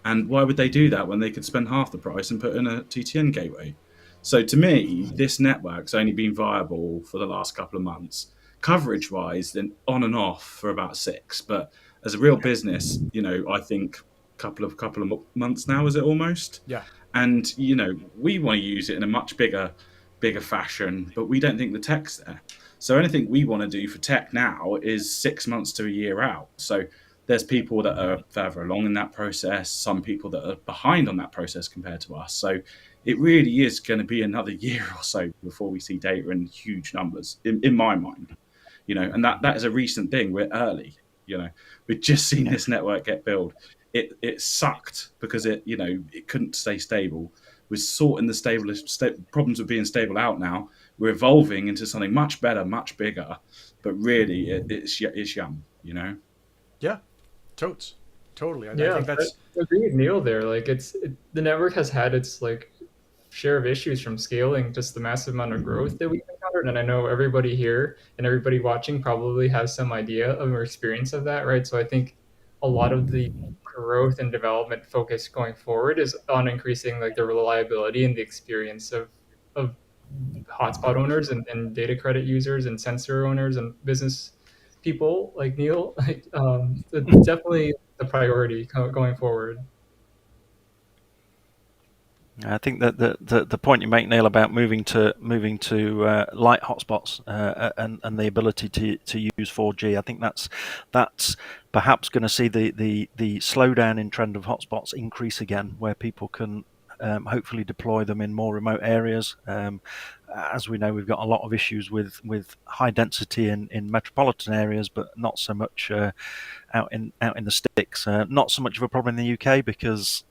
And why would they do that when they could spend half the price and put in a TTN gateway? So to me, this network's only been viable for the last couple of months. Coverage-wise, then on and off for about 6. But as a real business, I think couple of months now, is it almost? Yeah. And we want to use it in a much bigger fashion, but we don't think the tech's there. So anything we want to do for tech now is 6 months to a year out. So there's people that are further along in that process, some people that are behind on that process compared to us. So it really is going to be another year or so before we see data in huge numbers, in my mind. And that is a recent thing. We're early. We've just seen this network get built. It sucked because it couldn't stay stable. We're sorting the problems of being stable out now. We're evolving into something much better, much bigger. But really, it's young. Yeah. Totes. Totally. I Yeah, think that's. I agree with Neil there. Like the network has had its like share of issues from scaling, just the massive amount of growth that we've encountered. And I know everybody here and everybody watching probably has some idea of or experience of that, right? So I think a lot of the growth and development focus going forward is on increasing like the reliability and the experience of hotspot owners and data credit users and sensor owners and business people like Neil. It's definitely the priority going forward. I think that the point you make, Neil, about moving to light hotspots and the ability to use 4G, I think that's perhaps going to see the slowdown in trend of hotspots increase again, where people can hopefully deploy them in more remote areas. As we know, we've got a lot of issues with high density in metropolitan areas, but not so much out in the sticks. Not so much of a problem in the UK because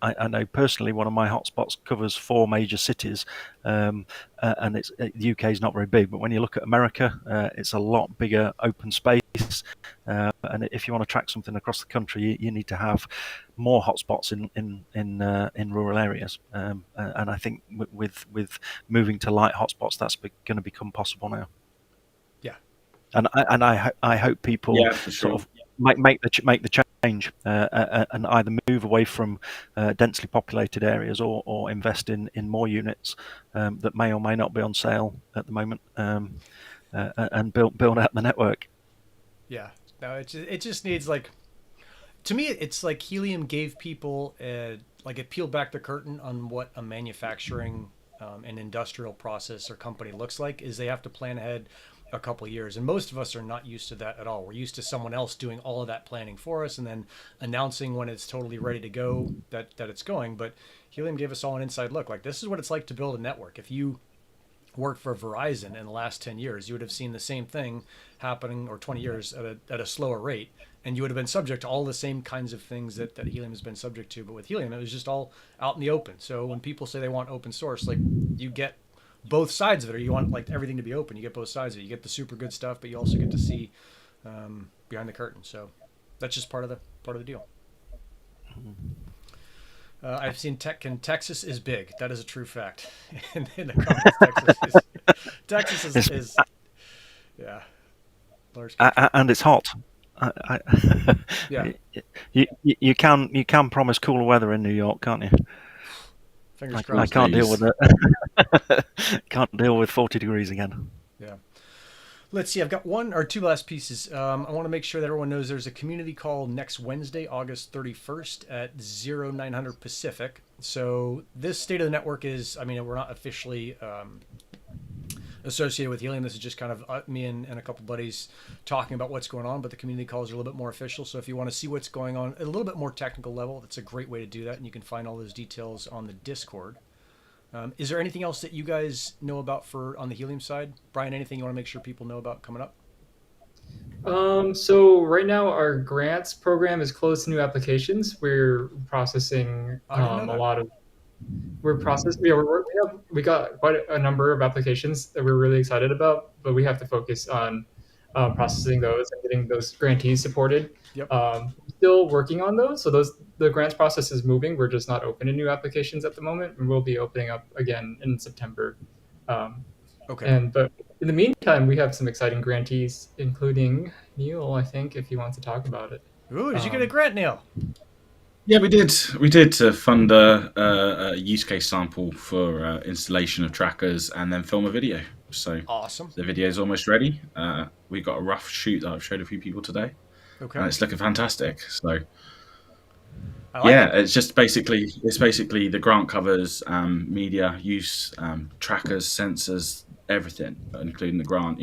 I know personally one of my hotspots covers 4 major cities, and the UK is not very big. But when you look at America, it's a lot bigger open space. And if you want to track something across the country, you need to have more hotspots in rural areas. And I think with moving to light hotspots, that's going to become possible now. Yeah. And I hope people sort of make the change and either move away from densely populated areas or invest in more units that may or may not be on sale at the moment, and build out the network. Yeah. No, it just needs like. To me, it's like Helium gave people like it peeled back the curtain on what a manufacturing and industrial process or company looks like. Is they have to plan ahead a couple of years, and most of us are not used to that at all. We're used to someone else doing all of that planning for us and then announcing when it's totally ready to go that it's going. But Helium gave us all an inside look. Like, this is what it's like to build a network. If you worked for Verizon in the last 10 years, you would have seen the same thing happening, or 20 years at a slower rate, and you would have been subject to all the same kinds of things that Helium has been subject to. But with Helium, it was just all out in the open. So when people say they want open source, like, you get both sides of it, or you want like everything to be open, you get both sides of it. You get the super good stuff, but you also get to see behind the curtain. So that's just part of the deal. I've seen Texas is big. That is a true fact. in the comments, Texas is yeah, large country. And it's hot. Yeah. You can promise cooler weather in New York, can't you? Fingers I crossed. can't deal with it. Can't deal with 40 degrees again. Yeah. Let's see. I've got one or two last pieces. I want to make sure that everyone knows there's a community call next Wednesday, August 31st at 0900 Pacific. So this state of the network is, I mean, we're not officially associated with Helium. This is just kind of me and a couple buddies talking about what's going on, but the community calls are a little bit more official. So if you want to see what's going on at a little bit more technical level, that's a great way to do that. And you can find all those details on the Discord. Is there anything else that you guys know about for on the Helium side? Brian, anything you want to make sure people know about coming up? So right now our grants program is closed to new applications. We're processing I didn't know a that. lot of we're processing. Yeah, we got quite a number of applications that we're really excited about, but we have to focus on processing those and getting those grantees supported. Yep. Still working on those. So the grants process is moving. We're just not open to new applications at the moment, and we'll be opening up again in September. Okay. But in the meantime, we have some exciting grantees, including Neil, I think, if he wants to talk about it. Ooh, did you get a grant, Neil? Yeah, we did. We did to fund a use case sample for installation of trackers and then film a video. So Awesome. the video is almost ready. We got a rough shoot that I've showed a few people today, Okay. and it's looking fantastic. So I like it. it's basically the grant covers media use, trackers, sensors, everything, including the grant.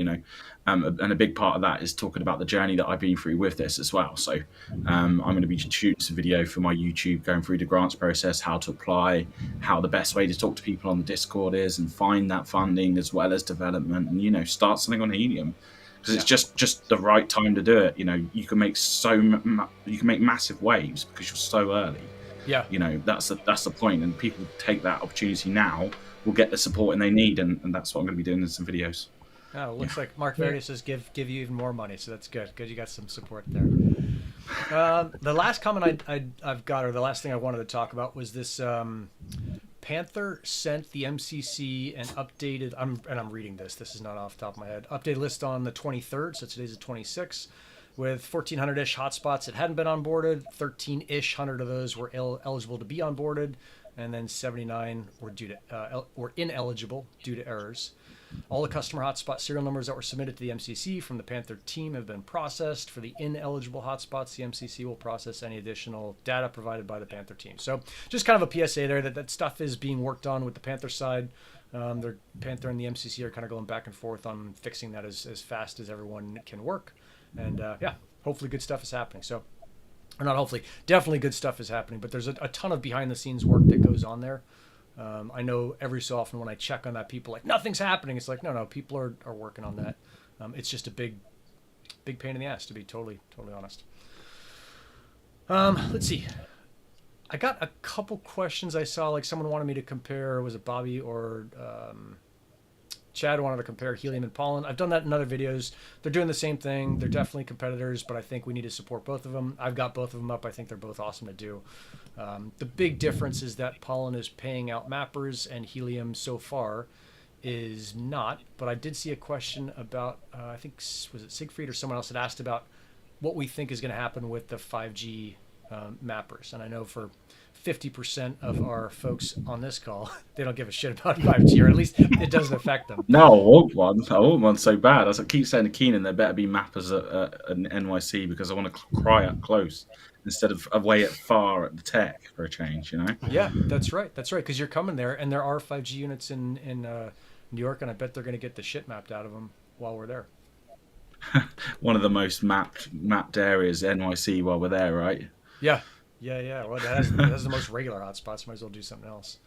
And a big part of that is talking about the journey that I've been through with this as well. So I'm going to be shooting some video for my YouTube, going through the grants process, how to apply, how the best way to talk to people on the Discord is, and find that funding as well as development, and start something on Helium. Because it's just the right time to do it. You can make massive waves because you're so early. Yeah. That's the point, and people take that opportunity now will get the support and they need, and that's what I'm going to be doing in some videos. Oh, looks like Mark Verdi says give you even more money, so that's good. Good, you got some support there. The last comment I've got, or the last thing I wanted to talk about, was this. Panther sent the MCC an updated. I'm reading this. This is not off the top of my head. Updated list on the 23rd, so today's the 26th, with 1,400-ish hotspots that hadn't been onboarded. 1,300-ish of those were eligible to be onboarded, and then 79 were ineligible due to errors. All the customer hotspot serial numbers that were submitted to the MCC from the Panther team have been processed. For the ineligible hotspots, the MCC will process any additional data provided by the Panther team. So just kind of a PSA there that stuff is being worked on with the Panther side. Panther and the MCC are kind of going back and forth on fixing that as fast as everyone can work. And hopefully good stuff is happening. So, or not hopefully, definitely good stuff is happening. But there's a ton of behind the scenes work that goes on there. I know every so often when I check on that, people are like, nothing's happening. It's like, no, people are working on that. It's just a big pain in the ass, to be totally honest. Let's see. I got a couple questions I saw, like someone wanted me to compare, was it Bobby or Chad wanted to compare Helium and Pollen. I've done that in other videos. They're doing the same thing. They're definitely competitors, but I think we need to support both of them. I've got both of them up. I think they're both awesome to do. The big difference is that Pollen is paying out mappers and Helium so far is not. But I did see a question about, I think, was it Siegfried or someone else had asked about what we think is going to happen with the 5G mappers. And I know for 50% of our folks on this call, they don't give a shit about 5G, or at least it doesn't affect them. No, I want one. I want one so bad. I keep saying to Keenan, there better be mappers at an NYC because I want to cry up close instead of away at far at the tech for a change, Yeah, that's right. That's right, because you're coming there, and there are 5G units in New York, and I bet they're going to get the shit mapped out of them while we're there. One of the most mapped areas, NYC, while we're there, right? Yeah. Well, that's the most regular hotspots. Might as well do something else.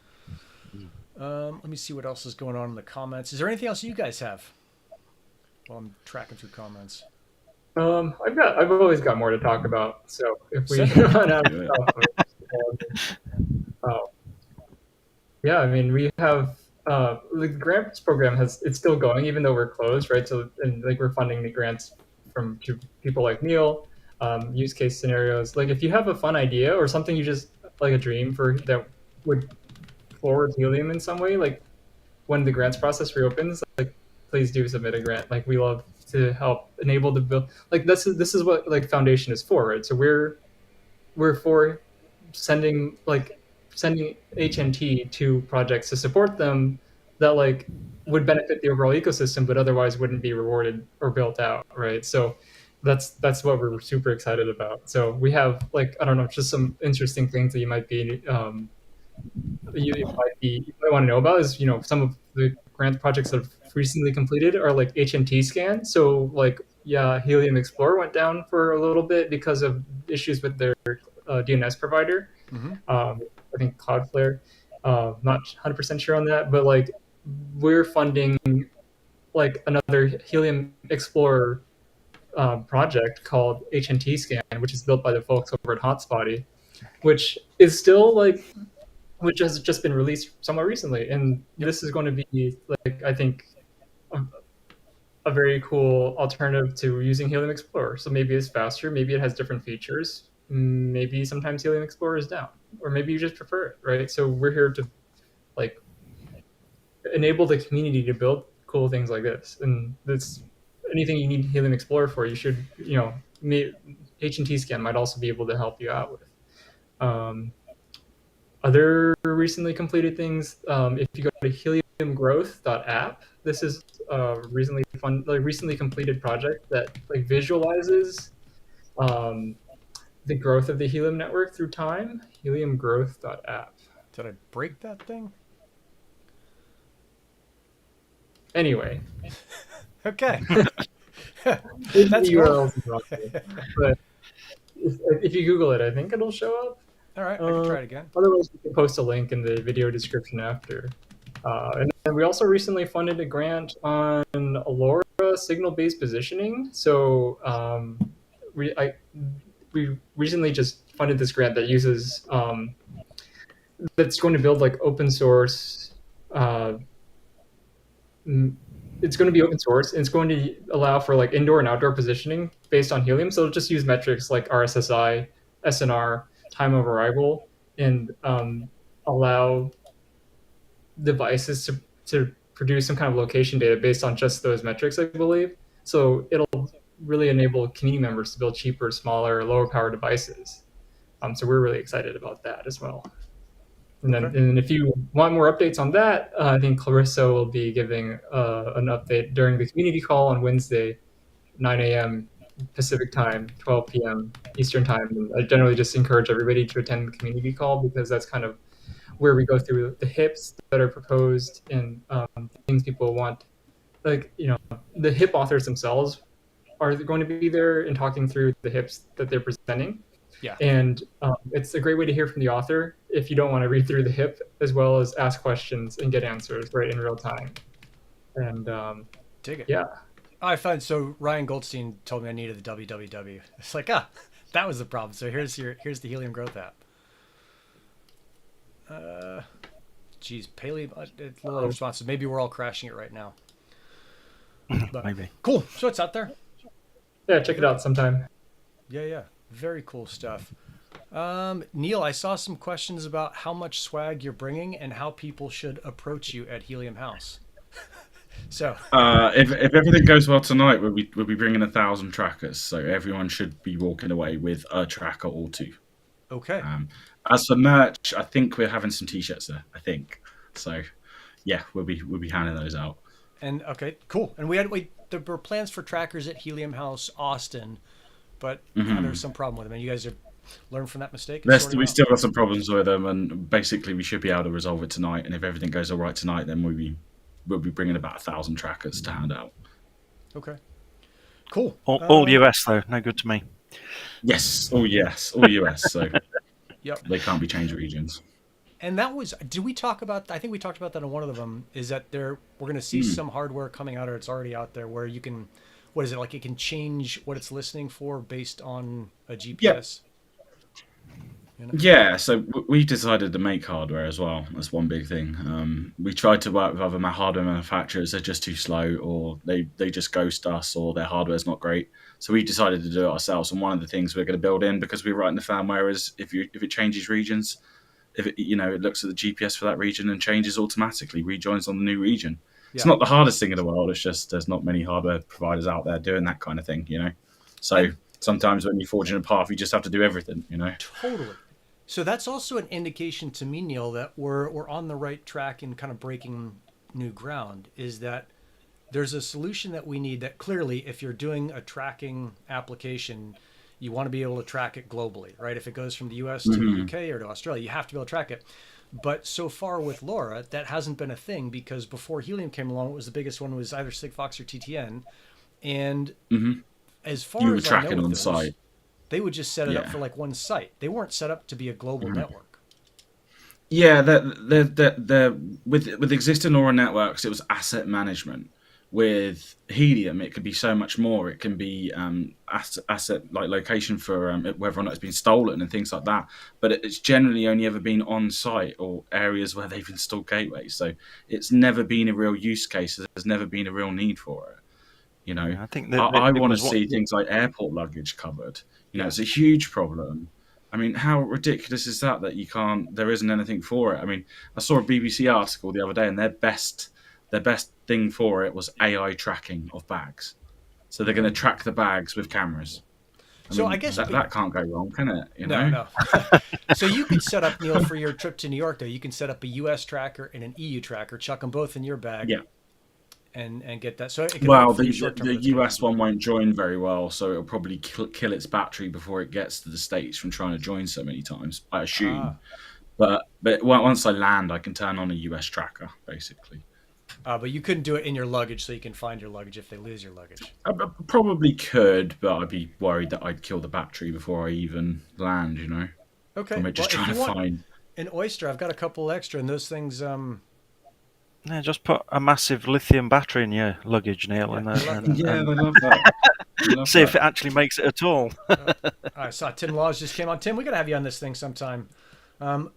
Let me see what else is going on in the comments. Is there anything else you guys have? While I'm tracking through comments. I've always got more to talk about. So if we run out of stuff, yeah, I mean we have the grants program it's still going even though we're closed, right? So and like we're funding the grants from people like Neil. Use case scenarios, like if you have a fun idea or something you just like a dream for that would forward Helium in some way, like when the grants process reopens, like please do submit a grant. Like we love to help enable the build. Like this is what like Foundation is for, right? So we're for sending HNT to projects to support them that like would benefit the overall ecosystem but otherwise wouldn't be rewarded or built out, right? So that's what we're super excited about. So we have like, I don't know, just some interesting things that you might be you might want to know about is, some of the grant projects that have recently completed are like HNT scan. So like, yeah, Helium Explorer went down for a little bit because of issues with their DNS provider. Mm-hmm. I think Cloudflare. Not 100% sure on that, but like we're funding like another Helium Explorer project called HNT Scan, which is built by the folks over at Hotspotty, which is still like, which has just been released somewhat recently, and this is going to be like, I think, a very cool alternative to using Helium Explorer. So maybe it's faster, maybe it has different features, maybe sometimes Helium Explorer is down, or maybe you just prefer it, right? So we're here to like enable the community to build cool things like this, and this anything you need Helium Explorer for, you should, HNT Scan might also be able to help you out with. Other recently completed things, if you go to heliumgrowth.app, this is a recently completed project that like visualizes the growth of the Helium network through time. Heliumgrowth.app. Did I break that thing? Anyway, Okay. the That's URLs is wrong here. But if you Google it, I think it'll show up. All right, I can try it again. Otherwise, we can post a link in the video description after. And then we also recently funded a grant on LoRa signal-based positioning. So we recently just funded this grant that uses that's going to build like open source. It's going to be open source, and it's going to allow for like indoor and outdoor positioning based on helium. So it'll just use metrics like RSSI, SNR, time of arrival, and allow devices to produce some kind of location data based on just those metrics, I believe. So it'll really enable community members to build cheaper, smaller, lower power devices. So we're really excited about that as well. And then, and if you want more updates on that, I think Clarissa will be giving an update during the community call on Wednesday, 9 a.m. Pacific time, 12 p.m. Eastern time. And I generally just encourage everybody to attend the community call, because that's kind of where we go through the HIPs that are proposed and things people want. Like, the HIP authors themselves are going to be there and talking through the HIPs that they're presenting. Yeah. And it's a great way to hear from the author if you don't want to read through the HIP, as well as ask questions and get answers right in real time. And dig it. Yeah. I found, so Ryan Goldstein told me I needed the www. It's like, that was the problem. So here's the Helium Growth App. Geez, Paley, it's a little responsive. Maybe we're all crashing it right now. But, maybe. Cool. So it's out there. Yeah, check it out sometime. Yeah. Very cool stuff. Neil, I saw some questions about how much swag you're bringing and how people should approach you at Helium House. So, if everything goes well tonight, we'll be bringing 1,000 trackers, so everyone should be walking away with a tracker or two. Okay. As for merch, I think we're having some t-shirts there. I think so. Yeah, we'll be handing those out. And okay, cool. And there were plans for trackers at Helium House Austin, but there's some problem with them. And you guys have learned from that mistake? We still got some problems with them, and basically we should be able to resolve it tonight. And if everything goes all right tonight, then we'll be bringing about 1,000 trackers to hand out. Okay. Cool. All US though, no good to me. Yes, all US. So yep. They can't be changed regions. And that was, did we talk about, I think we talked about that on one of them, is that we're going to see some hardware coming out, or it's already out there, where you can, what is it, like it can change what it's listening for based on a GPS? Yep. Yeah, so we decided to make hardware as well. That's one big thing. We tried to work with other hardware manufacturers. They're just too slow, or they just ghost us, or their hardware's not great. So we decided to do it ourselves. And one of the things we're going to build in, because we're writing the firmware, is if it changes regions, if it looks at the GPS for that region and changes automatically, rejoins on the new region. Yeah. It's not the hardest thing in the world. It's just there's not many hardware providers out there doing that kind of thing, So sometimes when you forge in a path, you just have to do everything, Totally. So that's also an indication to me, Neil, that we're on the right track in kind of breaking new ground, is that there's a solution that we need that clearly, if you're doing a tracking application, you want to be able to track it globally, right? If it goes from the US to the UK or to Australia, you have to be able to track it. But so far with LoRa, that hasn't been a thing, because before Helium came along, it was the biggest one was either Sigfox or TTN. And as far as I know, on those, site. They would just set it up for like one site. They weren't set up to be a global network. Yeah, they're with existing Aura networks, it was asset management. With Helium, it could be so much more. It can be asset like location for whether or not it's been stolen and things like that. But it's generally only ever been on site or areas where they've installed gateways. So it's never been a real use case. There's never been a real need for it. You know, Yeah, I think I it want to was what. see things like airport luggage covered. Yeah. It's a huge problem. I mean, how ridiculous is that you can't? There isn't anything for it. I mean, I saw a BBC article the other day, and their best thing for it was AI tracking of bags. So they're going to track the bags with cameras. So I guess that can't go wrong, can it? no. So you could set up, Neil, for your trip to New York, though. You can set up a U.S. tracker and an EU tracker, chuck them both in your bag, Yeah. and get that. So it can Well, work for the you short-term the rotation. US one won't join very well, so it'll probably kill its battery before it gets to the States from trying to join so many times, I assume. But once I land, I can turn on a US tracker, basically. But you couldn't do it in your luggage, so you can find your luggage if they lose your luggage. I probably could, but I'd be worried that I'd kill the battery before I even land. Okay. I'm just trying to find an Oyster. I've got a couple extra, and those things. Yeah, just put a massive lithium battery in your luggage, Neil, and Yeah, I love that. see if it actually makes it at all. I saw Tim Laws just came on. Tim, we gotta have you on this thing sometime. And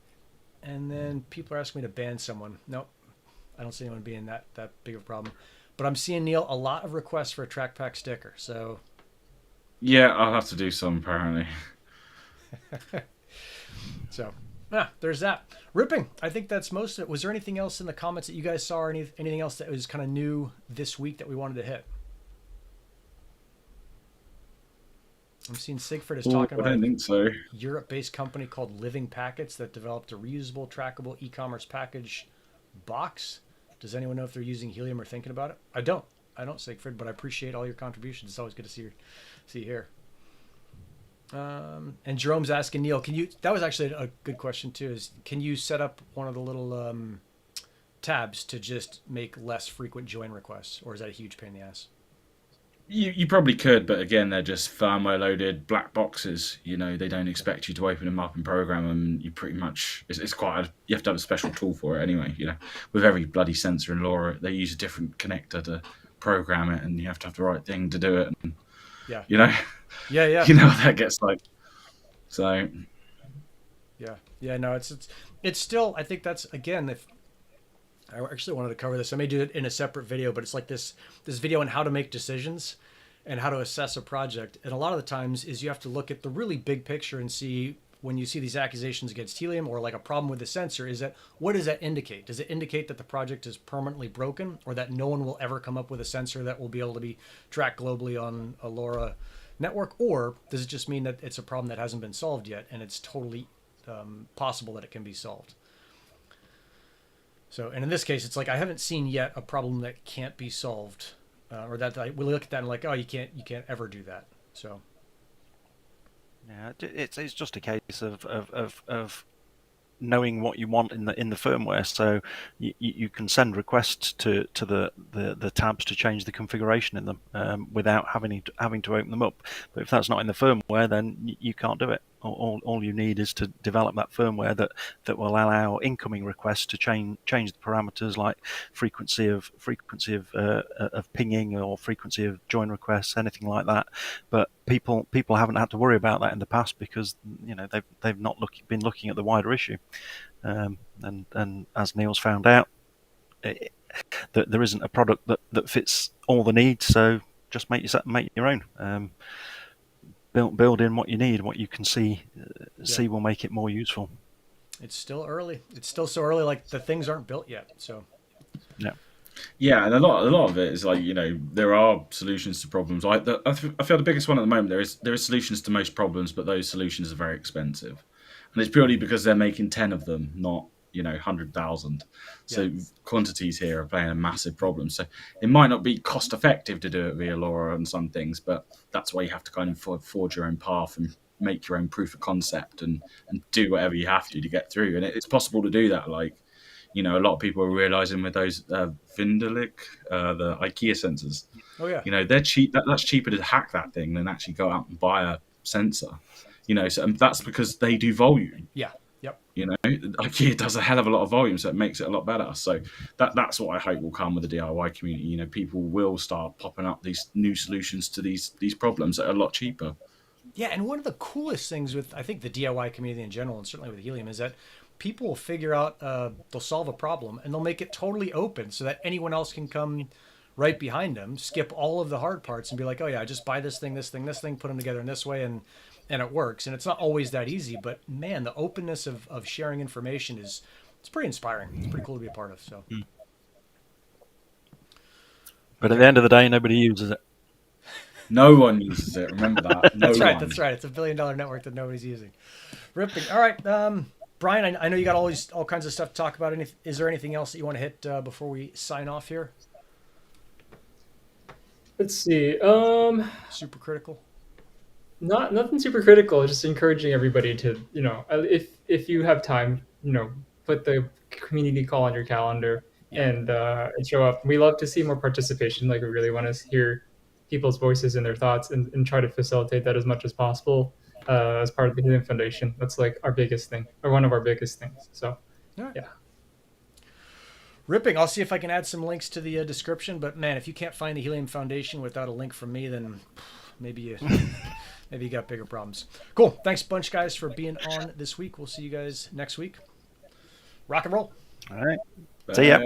then people are asking me to ban someone. Nope, I don't see anyone being that big of a problem. But I'm seeing, Neil, a lot of requests for a TrackPack sticker. So Yeah, I'll have to do some apparently. so there's that. Ripping. I think that's most of it. Was there anything else in the comments that you guys saw, or anything else that was kind of new this week that we wanted to hit? I'm seeing Sigfrid is talking about I don't think so. a Europe-based company called Living Packets that developed a reusable, trackable e-commerce package box. Does anyone know if they're using Helium or thinking about it? I don't, Sigfrid, but I appreciate all your contributions. It's always good to see you here. And Jerome's asking, Neil, that was actually a good question too, is can you set up one of the little tabs to just make less frequent join requests, or is that a huge pain in the ass? You probably could, but again, they're just firmware loaded black boxes. They don't expect you to open them up and program them. You pretty much, it's quite you have to have a special tool for it anyway. With every bloody sensor in LoRa, they use a different connector to program it, and you have to have the right thing to do it. And, Yeah. Yeah. You know what that gets like. So. Yeah. No, it's still. I think that's, again, if I actually wanted to cover this, I may do it in a separate video, but it's like this video on how to make decisions and how to assess a project. And a lot of the times is you have to look at the really big picture and see, when you see these accusations against Helium or like a problem with the sensor, what does that indicate? Does it indicate that the project is permanently broken, or that no one will ever come up with a sensor that will be able to be tracked globally on a LoRa network? Or does it just mean that it's a problem that hasn't been solved yet and it's totally possible that it can be solved? So, and in this case, it's like I haven't seen yet a problem that can't be solved, or that we look at that and like, oh, you can't ever do that. So, Yeah, it's just a case of knowing what you want in the firmware, so you can send requests to the tabs to change the configuration in them without having to open them up. But if that's not in the firmware, then you can't do it. All you need is to develop that firmware that will allow incoming requests to change the parameters, like frequency of pinging or frequency of join requests, anything like that. But people haven't had to worry about that in the past because they've not been looking at the wider issue. And as Neil's found out, that there isn't a product that fits all the needs. So just make your own. Build in what you need, what you can see will make it more useful. It's still early. It's still so early. Like the things aren't built yet. So. Yeah, and a lot of it is like there are solutions to problems. I feel the biggest one at the moment there is solutions to most problems, but those solutions are very expensive, and it's purely because they're making 10 of them, not 100,000. So quantities here are playing a massive problem. So it might not be cost effective to do it via LoRa on some things, but that's why you have to kind of forge your own path and make your own proof of concept and do whatever you have to get through. And it's possible to do that. Like, a lot of people are realizing with those Vindelic, the IKEA sensors. Oh yeah. They're cheap. That's cheaper to hack that thing than actually go out and buy a sensor. So and that's because they do volume. Yeah. Yep. You know, IKEA does a hell of a lot of volume, so it makes it a lot better. So that's what I hope will come with the DIY community. You know, people will start popping up these new solutions to these problems that are a lot cheaper. Yeah, and one of the coolest things with, I think, the DIY community in general, and certainly with Helium, is that people will figure out, they'll solve a problem and they'll make it totally open so that anyone else can come right behind them, skip all of the hard parts, and be like, oh yeah, just buy this thing, this thing, this thing, put them together in this way, and it works. And it's not always that easy, but man, the openness of sharing information it's pretty inspiring. It's pretty cool to be a part of. So, But at the end of the day, nobody uses it. No one uses it. Remember that. No that's right. one. That's right. It's $1 billion network that nobody's using. Ripping. All right, Brian. I know you got all kinds of stuff to talk about. Is there anything else that you want to hit before we sign off here? Let's see. Super critical. Nothing super critical. Just encouraging everybody to, if you have time, put the community call on your calendar and show up. We love to see more participation. Like, we really want to hear people's voices and their thoughts, and try to facilitate that as much as possible as part of the Helium Foundation. That's like our biggest thing, or one of our biggest things. So, yeah. Ripping. I'll see if I can add some links to the description. But man, if you can't find the Helium Foundation without a link from me, then maybe you got bigger problems. Cool. Thanks a bunch, guys, for being on this week. We'll see you guys next week. Rock and roll. All right. Bye. See ya.